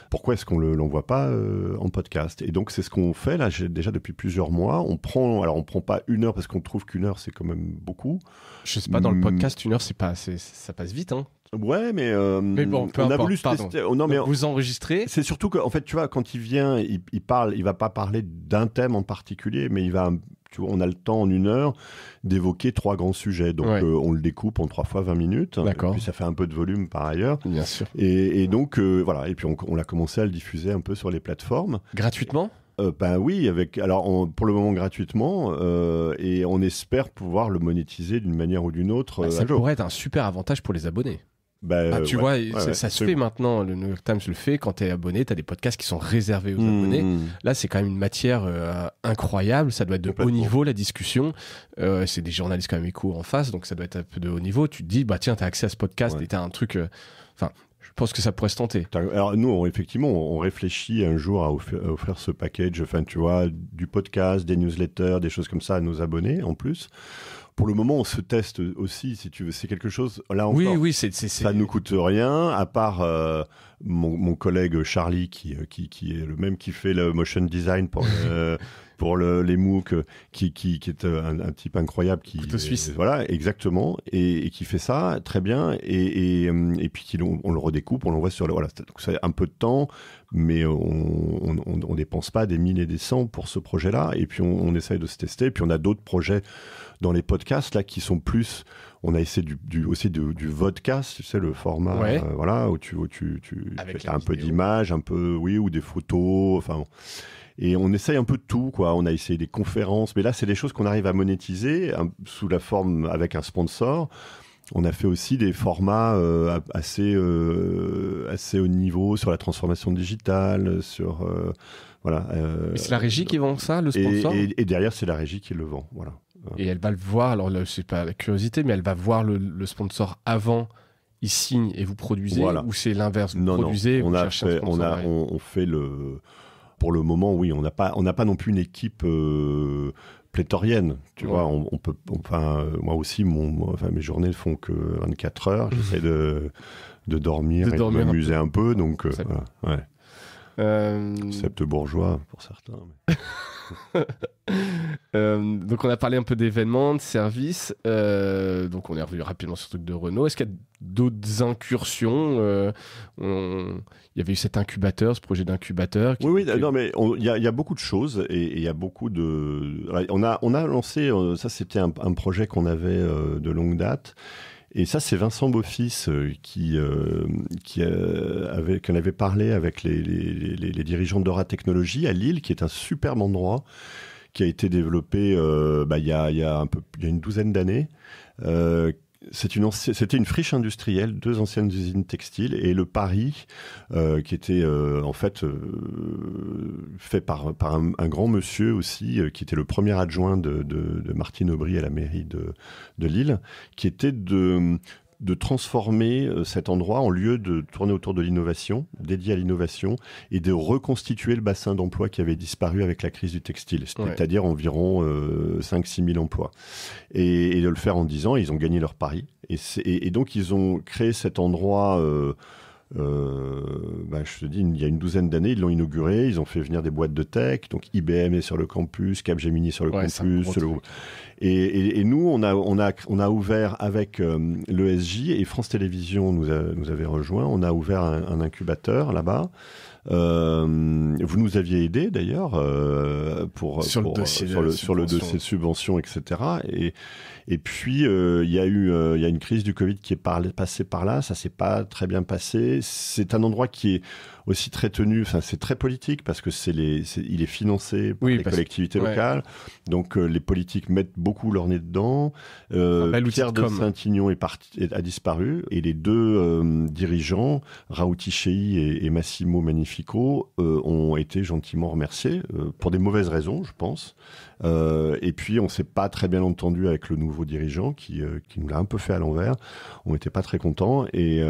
Pourquoi est-ce qu'on l'envoie pas en podcast ? Et donc, c'est ce qu'on fait là, déjà depuis plusieurs mois. On prend pas 1 heure parce qu'on trouve qu'1 heure, c'est quand même beaucoup. Je sais pas, dans le podcast, 1 heure, ça passe vite, hein. Ouais, mais bon, on a voulu se tester. Non, mais vous enregistrez. C'est surtout qu'en fait, tu vois, quand il vient, il va pas parler d'un thème en particulier, mais on a le temps en 1 heure d'évoquer 3 grands sujets. Donc, on le découpe en 3 fois 20 minutes. D'accord. Et puis, ça fait un peu de volume par ailleurs. Bien sûr. Et donc, voilà. Et puis, on a commencé à le diffuser un peu sur les plateformes. Gratuitement ? Oui, pour le moment gratuitement, et on espère pouvoir le monétiser d'une manière ou d'une autre. Ça pourrait être un super avantage pour les abonnés. Tu vois, ça se fait maintenant. Le New York Times le fait. Quand tu es abonné, tu as des podcasts qui sont réservés aux abonnés. Là, c'est quand même une matière incroyable. Ça doit être de haut niveau, la discussion. C'est des journalistes quand même échos en face, donc ça doit être un peu de haut niveau. Tu te dis, tiens, tu as accès à ce podcast et tu as un truc... je pense que ça pourrait se tenter. Alors nous, effectivement, on réfléchit un jour à offrir ce package, tu vois, du podcast, des newsletters, des choses comme ça à nos abonnés en plus. Pour le moment, on se teste aussi, si tu veux. C'est quelque chose, là encore, ça ne nous coûte rien, à part mon collègue Charlie, qui est le même qui fait le motion design pour les MOOC, qui est un type incroyable. Couteau suisse. Voilà, exactement, et qui fait ça très bien, et puis on le redécoupe, on l'envoie sur le... Voilà, c'est un peu de temps, mais on dépense pas des 1000 et des 100 pour ce projet-là, et puis on essaye de se tester, puis on a d'autres projets dans les podcasts là qui sont plus, on a essayé aussi du vodcast, tu sais, le format voilà, où tu fais un peu d'images, un peu ou des photos, enfin, et on essaye un peu de tout, quoi. On a essayé des conférences, mais là c'est des choses qu'on arrive à monétiser sous la forme avec un sponsor. On a fait aussi des formats assez haut niveau sur la transformation digitale, sur voilà. C'est la régie qui vend ça, le sponsor. Et derrière, c'est la régie qui le vend, voilà. Et elle va le voir. Alors là, c'est pas la curiosité, mais elle va voir le sponsor avant. Il signe et vous produisez, ou c'est l'inverse, vous produisez, vous cherchez un sponsor. On fait le. Pour le moment, oui, on n'a pas non plus une équipe. Pléthorienne, tu vois, on peut, moi aussi, mes journées ne font que 24 heures, j'essaie de dormir et de m'amuser un peu, donc, concept bourgeois pour certains. Donc on a parlé un peu d'événements, de services, donc on est revenu rapidement sur le truc de Renault. Est-ce qu'il y a d'autres incursions Il y avait eu cet incubateur, ce projet d'incubateur. Non, mais il y a beaucoup de choses, et il y a beaucoup de... On a lancé, ça c'était un projet qu'on avait de longue date. Et ça, c'est Vincent Beaufils qui en avait parlé avec les dirigeants d'Aura Technologies à Lille, qui est un superbe endroit qui a été développé il y a une douzaine d'années. C'était une friche industrielle, 2 anciennes usines textiles, et le pari qui était fait par un grand monsieur aussi, qui était le premier adjoint de Martine Aubry à la mairie de Lille, qui était de transformer cet endroit en lieu de tourner autour de l'innovation, dédié à l'innovation, et de reconstituer le bassin d'emploi qui avait disparu avec la crise du textile, c'est-à-dire environ 5-6 000 emplois. Et de le faire en 10 ans, ils ont gagné leur pari. Et donc, ils ont créé cet endroit je te dis, il y a une douzaine d'années, ils l'ont inauguré, ils ont fait venir des boîtes de tech, donc IBM est sur le campus, Capgemini sur le campus. Et nous, on a ouvert avec l'ESJ et France Télévisions nous avait rejoint. On a ouvert un incubateur là-bas. Vous nous aviez aidé d'ailleurs sur le dossier de subvention, etc. Et puis il y a une crise du Covid qui est passée par là. Ça s'est pas très bien passé. C'est un endroit qui est aussi très tenu. Enfin, c'est très politique parce que il est financé par les collectivités locales. Donc les politiques mettent beaucoup leur nez dedans. Pierre de Saint-Ignon a disparu et les deux dirigeants, Raouti Chey et Massimo Magnifico, ont été gentiment remerciés pour des mauvaises raisons, je pense. Et puis on s'est pas très bien entendu avec le nouveau dirigeant qui nous l'a un peu fait à l'envers. On n'était pas très contents et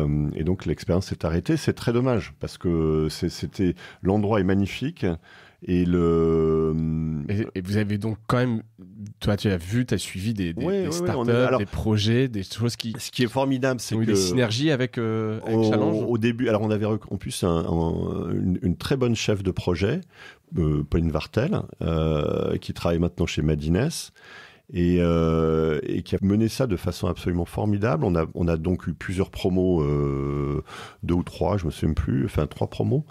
donc l'expérience s'est arrêtée. C'est très dommage parce que l'endroit est magnifique. Et vous avez donc quand même, toi tu as suivi des startups, des projets, des choses Ce qui est formidable, c'est que des synergies avec Challenge. Au début, alors on avait en plus une très bonne chef de projet, Pauline Vartel, qui travaille maintenant chez Madines. Et qui a mené ça de façon absolument formidable. On a donc eu plusieurs promos, 2 ou 3, je me souviens plus, enfin 3 promos.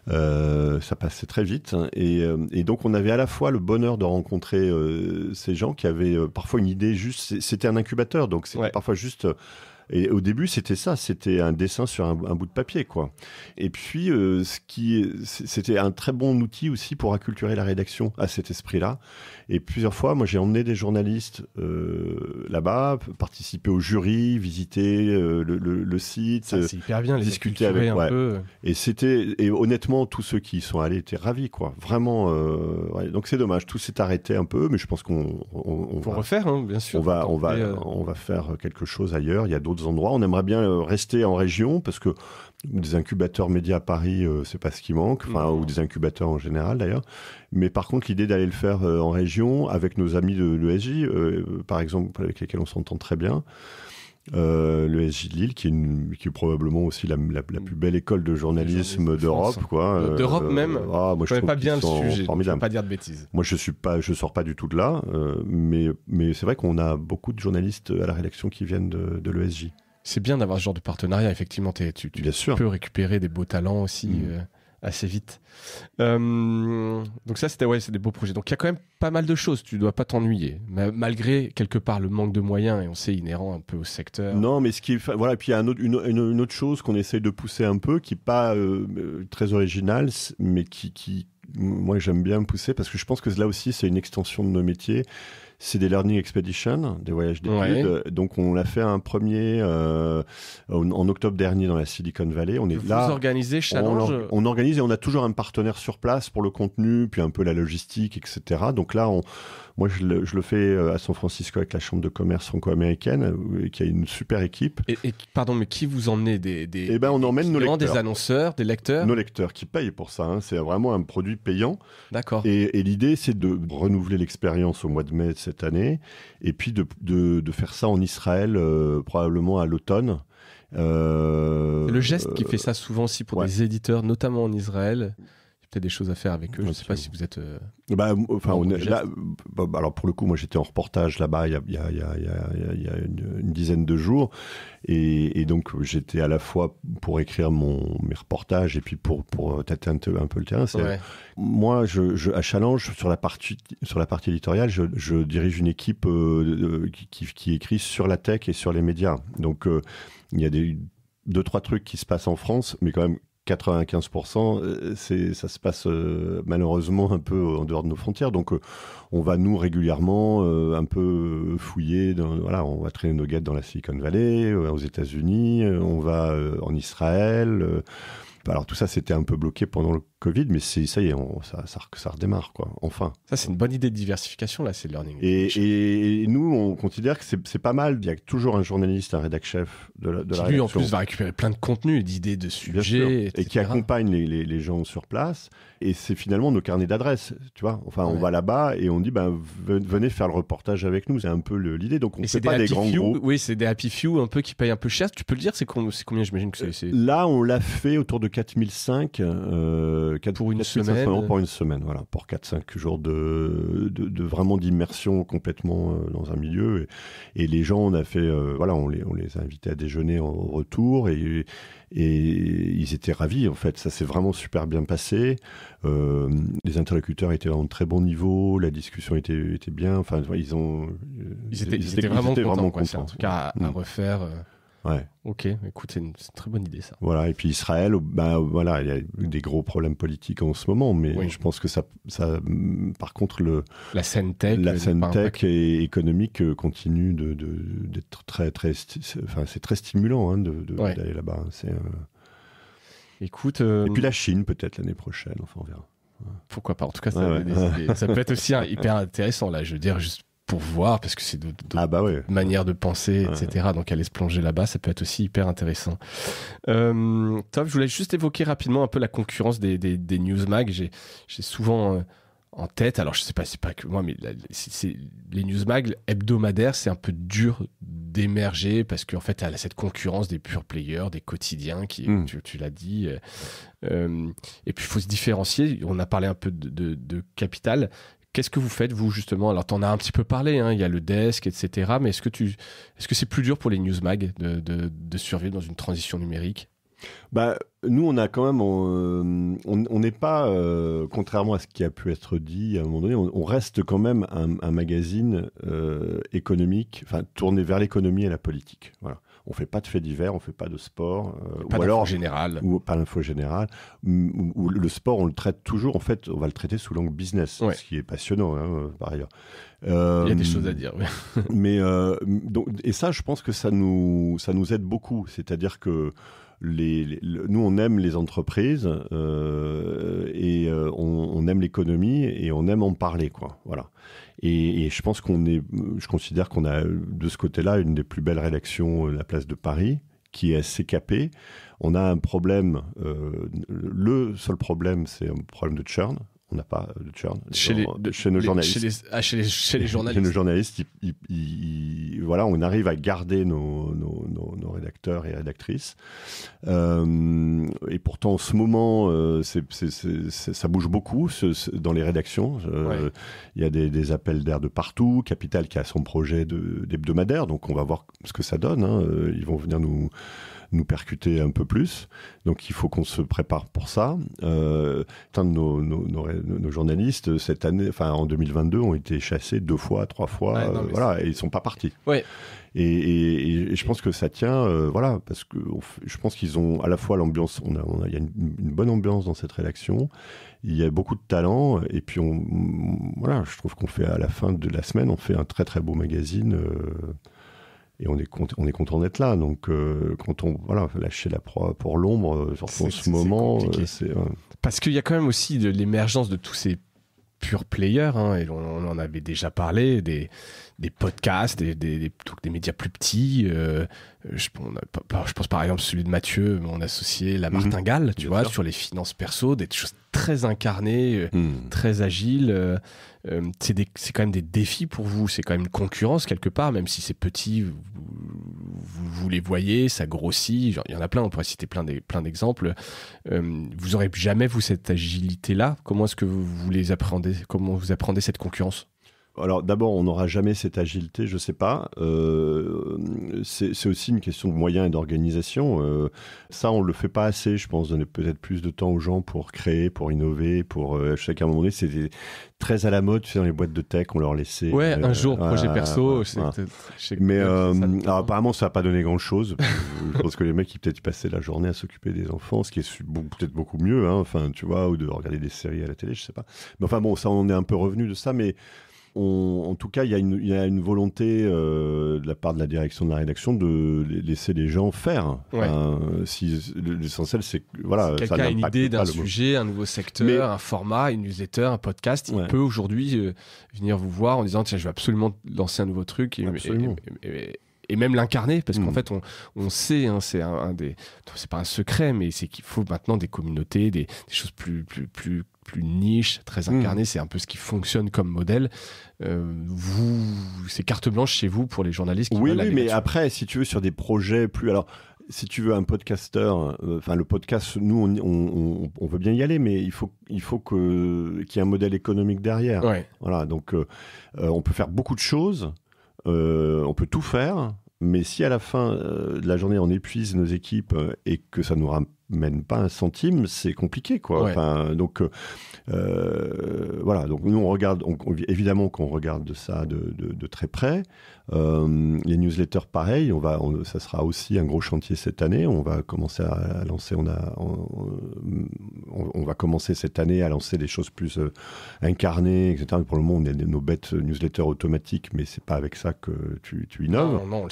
Ça passait très vite. Et donc on avait à la fois le bonheur de rencontrer ces gens qui avaient parfois une idée juste. C'était un incubateur, donc c'était parfois juste. Et au début, c'était ça, c'était un dessin sur un bout de papier, quoi. Et puis, c'était un très bon outil aussi pour acculturer la rédaction à cet esprit-là. Et plusieurs fois, moi, j'ai emmené des journalistes là-bas, participer au jury, visiter le site, c'est hyper bien, discuter avec un peu. Et honnêtement, tous ceux qui y sont allés étaient ravis, quoi. Vraiment. Donc c'est dommage, tout s'est arrêté un peu, mais je pense qu'on va refaire, hein, bien sûr. On va faire quelque chose ailleurs. Il y a d'autres endroits. On aimerait bien rester en région parce que des incubateurs médias à Paris, c'est pas ce qui manque, ou des incubateurs en général d'ailleurs. Mais par contre, l'idée d'aller le faire en région avec nos amis de l'ESJ, par exemple, avec lesquels on s'entend très bien. L'ESJ de Lille, qui est probablement aussi la plus belle école de journalisme d'Europe, quoi. D'Europe même. Moi, je connais pas bien le sujet. Je ne veux pas dire de bêtises. Moi, je sors pas du tout de là, mais c'est vrai qu'on a beaucoup de journalistes à la rédaction qui viennent de l'ESJ. C'est bien d'avoir ce genre de partenariat. Effectivement, tu peux récupérer des beaux talents aussi assez vite. Donc ça, c'est des beaux projets. Donc il y a quand même pas mal de choses. Tu dois pas t'ennuyer, malgré quelque part le manque de moyens, et on sait inhérent un peu au secteur. Non, mais puis il y a une autre chose qu'on essaye de pousser un peu, qui est pas très originale, mais qui moi j'aime bien pousser parce que je pense que là aussi c'est une extension de nos métiers. C'est des learning expeditions, des voyages d'études. Ouais. Donc on l'a fait un premier en octobre dernier dans la Silicon Valley. Vous organisez Challenge. On organise et on a toujours un partenaire sur place pour le contenu, puis un peu la logistique, etc. Donc là, moi je le fais à San Francisco avec la Chambre de commerce franco-américaine, qui a une super équipe. Pardon, mais qui vous emmenez on emmène nos lecteurs. Des annonceurs, des lecteurs. Nos lecteurs qui payent pour ça. C'est vraiment un produit payant. D'accord. Et l'idée, c'est de renouveler l'expérience au mois de mai cette année, et puis de faire ça en Israël, probablement à l'automne. C'est le geste qui fait ça souvent aussi pour des éditeurs, notamment en Israël. Peut-être des choses à faire avec eux. Je ne sais pas si vous êtes. Alors pour le coup, moi j'étais en reportage là-bas il y a une dizaine de jours, et donc j'étais à la fois pour écrire mes reportages et puis pour tâter un peu le terrain. Moi, à Challenge, sur la partie éditoriale, je dirige une équipe qui écrit sur la tech et sur les médias. Donc il y a 2-3 trucs qui se passent en France, mais quand même 95%, ça se passe malheureusement un peu en dehors de nos frontières. Donc, on va nous régulièrement un peu fouiller. On va traîner nos guettes dans la Silicon Valley, aux États-Unis, on va en Israël. Alors tout ça, c'était un peu bloqué pendant le Covid, mais ça y est, ça redémarre, quoi. Enfin. Ça, c'est une bonne idée de diversification, là, c'est le learning. Et nous, on considère que c'est pas mal. Il y a toujours un journaliste, un rédac-chef de la rédaction. Qui lui, en plus, va récupérer plein de contenus, d'idées, de sujets, etc. Et qui accompagne les gens sur place. Et c'est finalement nos carnets d'adresses, tu vois. Enfin, on va là-bas et on dit, venez faire le reportage avec nous. C'est un peu l'idée. Donc, on ne fait pas des grands groupes. Oui, c'est des happy few un peu qui payent un peu cher. Tu peux le dire, c'est combien, j'imagine que c'est... Là, on l'a fait autour de 4005 pour une semaine. € pour une semaine, voilà. Pour 4-5 jours de vraiment d'immersion complètement dans un milieu. Et les gens, on a fait, on les a invités à déjeuner en retour et ils étaient ravis, en fait. Ça s'est vraiment super bien passé. Les interlocuteurs étaient vraiment de très bon niveau. La discussion était bien. Enfin, ils étaient vraiment contents. En tout cas, à refaire. Ouais. Ok, écoute, c'est une très bonne idée, ça. Voilà, et puis Israël, il y a des gros problèmes politiques en ce moment, mais je pense que ça par contre, la scène tech et économique continue d'être très, très, c'est très stimulant d'aller là-bas. Écoute, et puis la Chine, peut-être l'année prochaine, enfin on verra. Pourquoi pas, en tout cas, ça peut être aussi hyper intéressant, là, je veux dire, juste pour voir, parce que c'est d'autres manières de penser, etc. Donc aller se plonger là-bas, ça peut être aussi hyper intéressant. Top, je voulais juste évoquer rapidement un peu la concurrence des newsmag. J'ai souvent en tête, alors je sais pas, c'est pas que moi, mais les newsmag hebdomadaires, c'est un peu dur d'émerger parce qu'en fait, elle a cette concurrence des pure players, des quotidiens, tu l'as dit. Et puis, il faut se différencier. On a parlé un peu de Capital. Qu'est-ce que vous faites, vous, justement? Alors, t'en as un petit peu parlé, il y a le desk, etc. Mais est-ce que c'est plus dur pour les newsmag de survivre dans une transition numérique? Nous, on a quand même, on n'est pas, contrairement à ce qui a pu être dit à un moment donné, on reste quand même un magazine économique, enfin tourné vers l'économie et la politique. Voilà. On fait pas de faits divers, on fait pas de sport, pas d'info générale, ou pas d'info générale. Ou le sport, on le traite toujours. En fait, on va le traiter sous l'angle business, ce qui est passionnant par ailleurs. Il y a des choses à dire. Oui. Mais et ça, je pense que ça nous aide beaucoup. C'est-à-dire que nous, on aime les entreprises et on aime l'économie et on aime en parler, quoi. Voilà. Et je pense je considère qu'on a de ce côté-là une des plus belles rédactions de la place de Paris, qui est assez capée. On a un problème. Le seul problème, c'est un problème de churn. On n'a pas de churn chez nos journalistes. Chez les journalistes. Chez nos journalistes, voilà, on arrive à garder nos rédacteurs et rédactrices. Et pourtant, en ce moment, ça bouge beaucoup dans les rédactions. Il y a des appels d'air de partout. Capital qui a son projet d'hebdomadaire, donc on va voir ce que ça donne. Ils vont venir nous percuter un peu plus. Donc, il faut qu'on se prépare pour ça. Certains de nos journalistes, cette année, enfin, en 2022, ont été chassés 2 fois, 3 fois. Et ils sont pas partis. Ouais. Et je pense que ça tient, parce que je pense qu'ils ont à la fois l'ambiance, il y a une bonne ambiance dans cette rédaction, il y a beaucoup de talent, et puis je trouve qu'on fait à la fin de la semaine, on fait un très très beau magazine. Et on est content d'être là. Donc, quand on lâcher la proie pour l'ombre, surtout en ce moment, c'est parce qu'il y a quand même aussi l'émergence de tous ces pure players, et on en avait déjà parlé, des podcasts, des médias plus petits. Je pense par exemple celui de Mathieu, mon associé, la Martingale, tu vois, sur les finances perso, des choses très incarnées, très agiles. C'est quand même des défis pour vous, c'est quand même une concurrence quelque part, même si c'est petit, vous les voyez, ça grossit, il y en a plein, on pourrait citer plein d'exemples. Vous aurez jamais, vous, cette agilité-là? Comment est-ce que vous les appréhendez? Comment vous appréhendez cette concurrence? Alors d'abord, on n'aura jamais cette agilité, je ne sais pas. C'est aussi une question de moyens et d'organisation. Ça, on ne le fait pas assez, je pense, donner peut-être plus de temps aux gens pour créer, pour innover, je sais qu'à un moment donné, c'était très à la mode, tu sais, dans les boîtes de tech, on leur laissait... Ouais, un jour, projet perso. Mais alors, apparemment, ça n'a pas donné grand-chose. Je pense que les mecs, ils peut-être passaient la journée à s'occuper des enfants, ce qui est peut-être beaucoup mieux, enfin, tu vois, ou de regarder des séries à la télé, je ne sais pas. Mais enfin bon, ça, on est un peu revenu de ça, mais En tout cas, il y a une volonté de la part de la direction de la rédaction de laisser les gens faire. Ouais. L'essentiel, c'est que voilà, si quelqu'un a une idée d'un sujet, un nouveau secteur, un format, une newsletter, un podcast, il peut aujourd'hui venir vous voir en disant tiens, je vais absolument lancer un nouveau truc et même l'incarner, parce qu'en fait on sait, hein, c'est pas un secret, mais c'est qu'il faut maintenant des communautés, des choses plus niche, très incarnées. C'est un peu ce qui fonctionne comme modèle. C'est carte blanche chez vous pour les journalistes qui veulent aller mais là-dessus. après, si tu veux, sur des projets plus... Alors, si tu veux un podcasteur, le podcast, nous, on veut bien y aller, mais il faut qu'il y ait un modèle économique derrière. Ouais. Voilà, donc on peut faire beaucoup de choses, on peut tout faire, mais si à la fin de la journée, on épuise nos équipes et que ça nous ramène pas un centime, c'est compliqué, quoi. Ouais. Enfin, donc voilà. Donc nous, on regarde, évidemment qu'on regarde ça de très près. Les newsletters, pareil. Ça sera aussi un gros chantier cette année. On va commencer à lancer. On va commencer cette année à lancer des choses plus incarnées, etc. Pour le moment, on a nos bêtes newsletters automatiques, mais c'est pas avec ça que tu innoves. Non,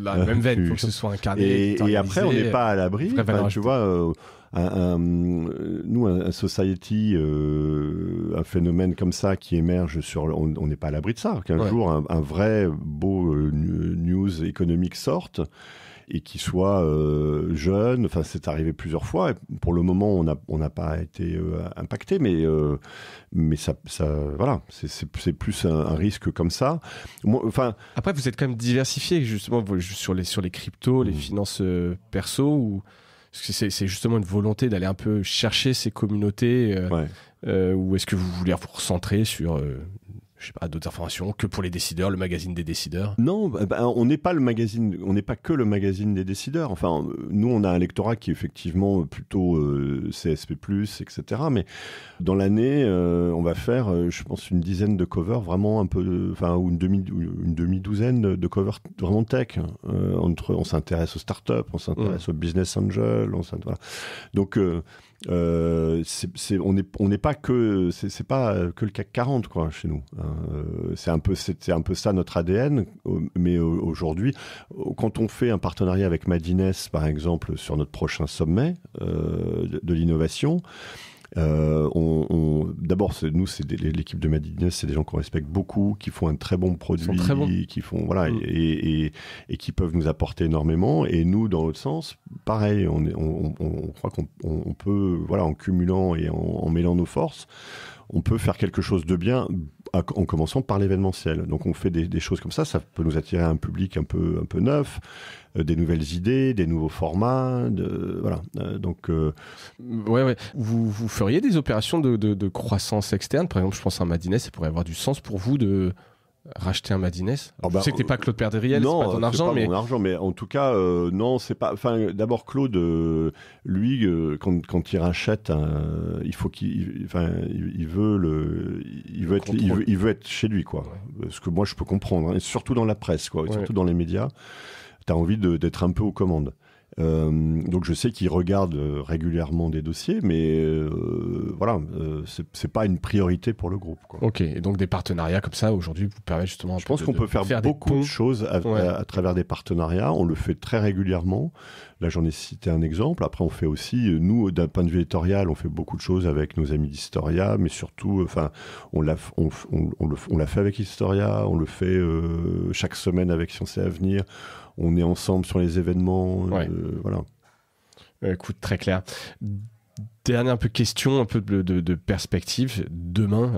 la même veine, il faut que ce soit incarné. Et après, on n'est pas à l'abri. Tu vois, un society, un phénomène comme ça qui émerge on n'est pas à l'abri de ça. Qu'un jour, un vrai beau news économique sorte et qui soit jeune. Enfin, c'est arrivé plusieurs fois. Et pour le moment, on n'a pas été impacté, mais ça voilà, c'est plus un risque comme ça. Après, vous êtes quand même diversifié justement sur les cryptos, les finances perso ou c'est justement une volonté d'aller un peu chercher ces communautés ou est-ce que vous voulez vous recentrer sur je sais pas, d'autres informations que pour les décideurs, le magazine des décideurs? Non, on n'est pas que le magazine des décideurs. Enfin, nous, on a un lectorat qui est effectivement plutôt CSP+, etc. Mais dans l'année, on va faire, je pense, une dizaine de covers vraiment un peu, ou une demi-douzaine de covers vraiment tech. On s'intéresse aux startups, on s'intéresse aux business angels, voilà. Donc, on n'est pas que c'est pas que le CAC 40 quoi chez nous. C'est un peu ça notre ADN. Mais aujourd'hui, quand on fait un partenariat avec Madines par exemple sur notre prochain sommet de l'innovation. D'abord, l'équipe de Madines, c'est des gens qu'on respecte beaucoup, qui font un très bon produit, qui font et qui peuvent nous apporter énormément. Et nous, dans l'autre sens, pareil, on croit qu'on peut, en cumulant et en mêlant nos forces, on peut faire quelque chose de bien en commençant par l'événementiel. Donc on fait des choses comme ça peut nous attirer un public un peu neuf, des nouvelles idées, des nouveaux formats, donc vous feriez des opérations de croissance externe, par exemple, je pense à Madines, ça pourrait avoir du sens pour vous de racheter un Madines. Je sais que t'es pas Claude Perdriel, c'est pas ton argent, mon argent, mais en tout cas, non, c'est pas. Enfin, d'abord Claude, lui, quand il rachète, il faut il veut être chez lui, quoi. Ouais. Ce que moi je peux comprendre, et surtout dans la presse, quoi, surtout dans les médias, t'as envie d'être un peu aux commandes. Donc je sais qu'il regarde régulièrement des dossiers, mais c'est pas une priorité pour le groupe, quoi. Ok, et donc des partenariats comme ça aujourd'hui vous permettent justement. Je pense qu'on peut faire beaucoup de choses à travers des partenariats. On le fait très régulièrement. Là, j'en ai cité un exemple. Après, on fait aussi, nous, d'un point de vue éditorial, on fait beaucoup de choses avec nos amis d'Historia, mais surtout, on l'a fait avec Historia, on le fait chaque semaine avec Science et Avenir. On est ensemble sur les événements, voilà. Écoute, très clair. Dernière question, un peu de perspective. Demain,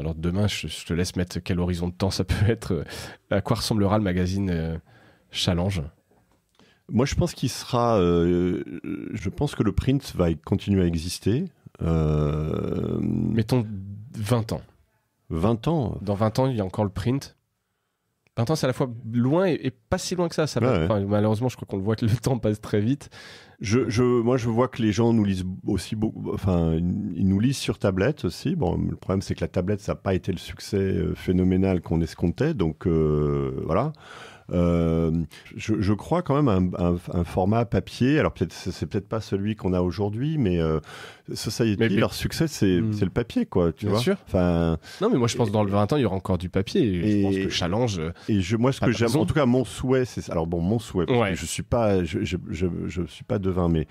je te laisse mettre quel horizon de temps ça peut être. À quoi ressemblera le magazine Challenge ? Moi, je pense qu'il sera. Je pense que le print va continuer à exister. Mettons 20 ans. 20 ans. Dans 20 ans, il y a encore le print. 20 ans, c'est à la fois loin et pas si loin que ça. Malheureusement, je crois qu'on le voit que le temps passe très vite. Moi, je vois que les gens nous lisent aussi beaucoup. Enfin, ils nous lisent sur tablette aussi. Bon, le problème, c'est que la tablette, ça n'a pas été le succès phénoménal qu'on escomptait. Donc, voilà. Je crois quand même à un format papier. Alors peut-être c'est peut-être pas celui qu'on a aujourd'hui, mais Society, leur succès, c'est le papier, quoi. Tu Bien vois. sûr. Enfin. Non, mais moi je pense que dans le 20 ans il y aura encore du papier. Et je pense que Challenge. Moi, ce que j'aime, en tout cas, mon souhait, c'est alors bon, mon souhait. Parce que je suis pas devin, mais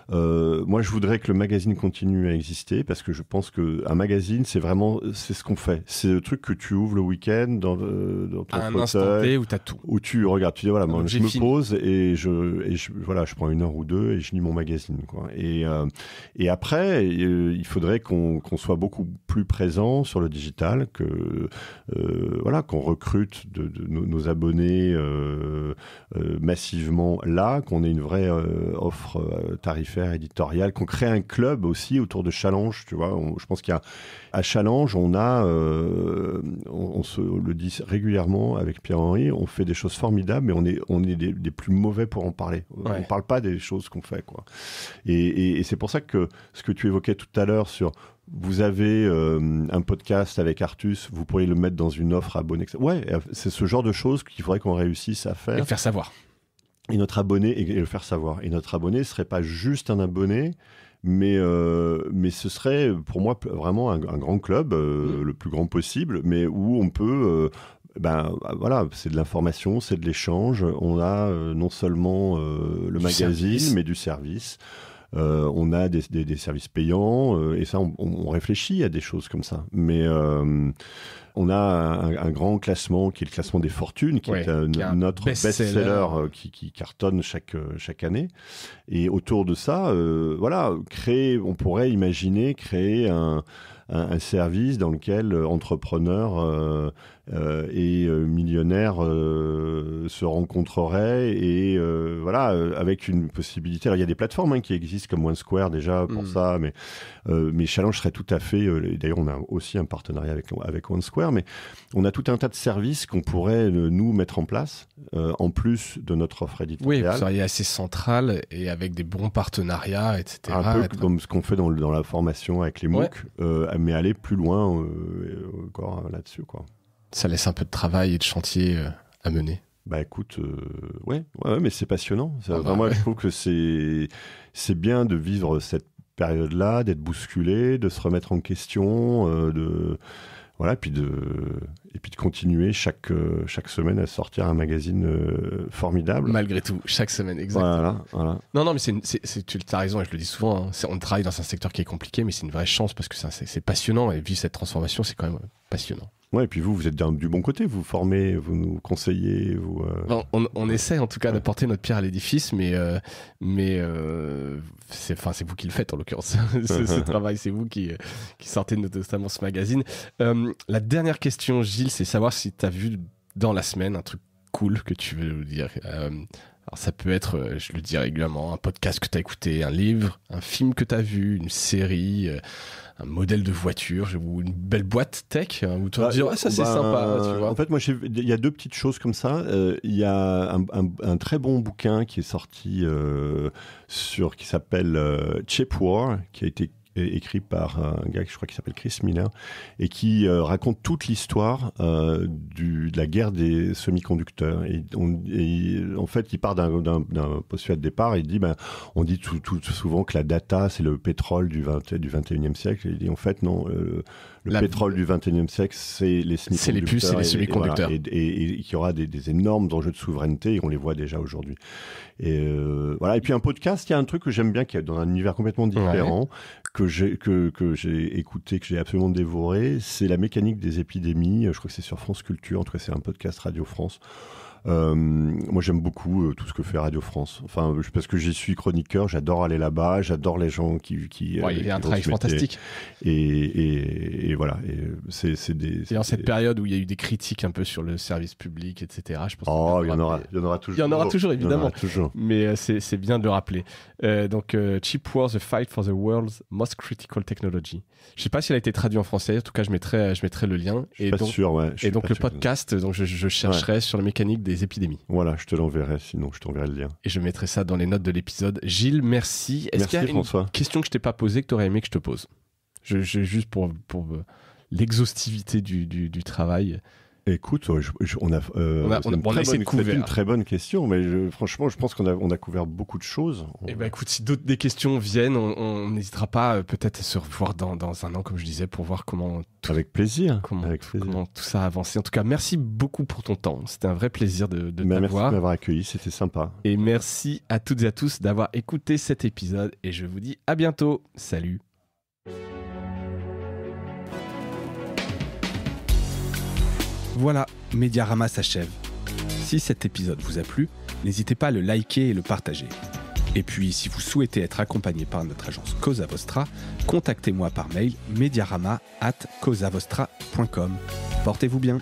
moi, je voudrais que le magazine continue à exister parce que je pense que un magazine, c'est ce qu'on fait. C'est le truc que tu ouvres le week-end dans ton à un fauteuil, instant T où t'as tout. où tu regardes, tu dis voilà, moi, je me fini. pose et je prends 1 heure ou 2 et je lis mon magazine, quoi. Et après, il faudrait qu'on soit beaucoup plus présent sur le digital, qu'on recrute nos abonnés massivement là, qu'on ait une vraie offre tarifaire, éditoriale, qu'on crée un club aussi autour de Challenge, tu vois. Je pense qu'à Challenge, on se le dit régulièrement avec Pierre-Henri, on fait des choses formidables, mais on est des plus mauvais pour en parler. Ouais. On parle pas des choses qu'on fait, quoi. Et c'est pour ça que ce que tu évoquais tout à l'heure sur vous avez un podcast avec Artus, vous pourriez le mettre dans une offre abonnée. Ouais, c'est ce genre de choses qu'il faudrait qu'on réussisse à faire. Et le faire savoir. Et notre abonné, et le faire savoir. Et notre abonné ne serait pas juste un abonné, mais ce serait pour moi vraiment un grand club, le plus grand possible, mais où on peut... voilà, c'est de l'information, c'est de l'échange. On a non seulement le magazine, mais du service. On a des services payants et ça, on réfléchit à des choses comme ça. Mais on a un grand classement qui est le classement des fortunes, qui est notre best-seller qui cartonne chaque année. Et autour de ça, on pourrait imaginer créer un service dans lequel entrepreneurs et millionnaires se rencontreraient et avec une possibilité. Alors il y a des plateformes qui existent comme OneSquare déjà pour ça, mais Challenge serait tout à fait. D'ailleurs, on a aussi un partenariat avec OneSquare, mais on a tout un tas de services qu'on pourrait nous mettre en place en plus de notre offre éditoriale. Oui, vous seriez assez central et avec des bons partenariats, etc. Un peu comme ce qu'on fait dans la formation avec les MOOC, mais aller plus loin encore là-dessus, quoi. Ça laisse un peu de travail et de chantier à mener. Bah écoute, ouais, mais c'est passionnant. Vraiment, je trouve que c'est bien de vivre cette période-là, d'être bousculé, de se remettre en question, puis de continuer chaque semaine à sortir un magazine formidable. Malgré tout, chaque semaine, exactement. Voilà. Non, mais tu as raison et je le dis souvent. On travaille dans un secteur qui est compliqué, mais c'est une vraie chance parce que c'est passionnant et vivre cette transformation, c'est quand même passionnant. Ouais, et puis vous êtes du bon côté, vous formez, vous nous conseillez, vous. On essaie en tout cas d'apporter notre pierre à l'édifice, mais c'est vous qui le faites en l'occurrence. Ce travail, c'est vous qui sortez notamment ce magazine. La dernière question, Gilles, c'est savoir si tu as vu dans la semaine un truc cool que tu veux nous dire. Alors ça peut être, je le dis régulièrement, un podcast que tu as écouté, un livre, un film que tu as vu, une série, un modèle de voiture ou une belle boîte tech où tu vas te dire ça c'est sympa, tu vois. En fait, moi il y a 2 petites choses comme ça. Il y a un très bon bouquin qui est sorti qui s'appelle Cheap War, qui a été écrit par un gars je crois qui s'appelle Chris Miller et qui raconte toute l'histoire de la guerre des semi-conducteurs et en fait il part d'un postulat de départ et il dit on dit tout souvent que la data c'est le pétrole du 21e siècle et il dit en fait non, le pétrole du 21e siècle c'est les semi-conducteurs, c'est les puces et les semi-conducteurs et qu'il y aura des énormes enjeux de souveraineté et on les voit déjà aujourd'hui et puis un podcast, il y a un truc que j'aime bien qui est dans un univers complètement différent que j'ai écouté, que j'ai absolument dévoré, c'est La mécanique des épidémies. Je crois que c'est sur France Culture. En tout cas, c'est un podcast Radio France. Moi, j'aime beaucoup tout ce que fait Radio France. Enfin, parce que j'y suis chroniqueur, j'adore aller là-bas, j'adore les gens qui il y a un travail fantastique. Et voilà. Et c'est dans cette période où il y a eu des critiques un peu sur le service public, etc. Je pense il y en aura toujours. Il y en aura toujours, évidemment. Toujours. Mais c'est bien de le rappeler. Donc, Cheap War, The Fight for the World's Most Critical Technology. Je sais pas s'il a été traduit en français. En tout cas, je mettrai le lien. Je suis pas sûr, ouais. Et donc, le podcast, donc je chercherai sur la mécanique des épidémies. Voilà, je te l'enverrai, sinon je t'enverrai le lien. Et je mettrai ça dans les notes de l'épisode. Gilles, merci. Est-ce qu'il y a François. Une question que je t'ai pas posée que tu aurais aimé que je te pose? Juste pour l'exhaustivité du travail. Écoute, on a essayé de couvrir. C'est une très bonne question, mais franchement, je pense qu'on a couvert beaucoup de choses. Eh ben, écoute, si des questions viennent, on n'hésitera pas peut-être à se revoir dans un an, comme je disais, pour voir comment... Avec plaisir. Comment tout ça a avancé. En tout cas, merci beaucoup pour ton temps. C'était un vrai plaisir de t'avoir. Merci de m'avoir accueilli, c'était sympa. Et merci à toutes et à tous d'avoir écouté cet épisode. Et je vous dis à bientôt. Salut. Voilà, Mediarama s'achève. Si cet épisode vous a plu, n'hésitez pas à le liker et le partager. Et puis, si vous souhaitez être accompagné par notre agence Cosa Vostra, contactez-moi par mail mediarama@cosavostra.com. Portez-vous bien.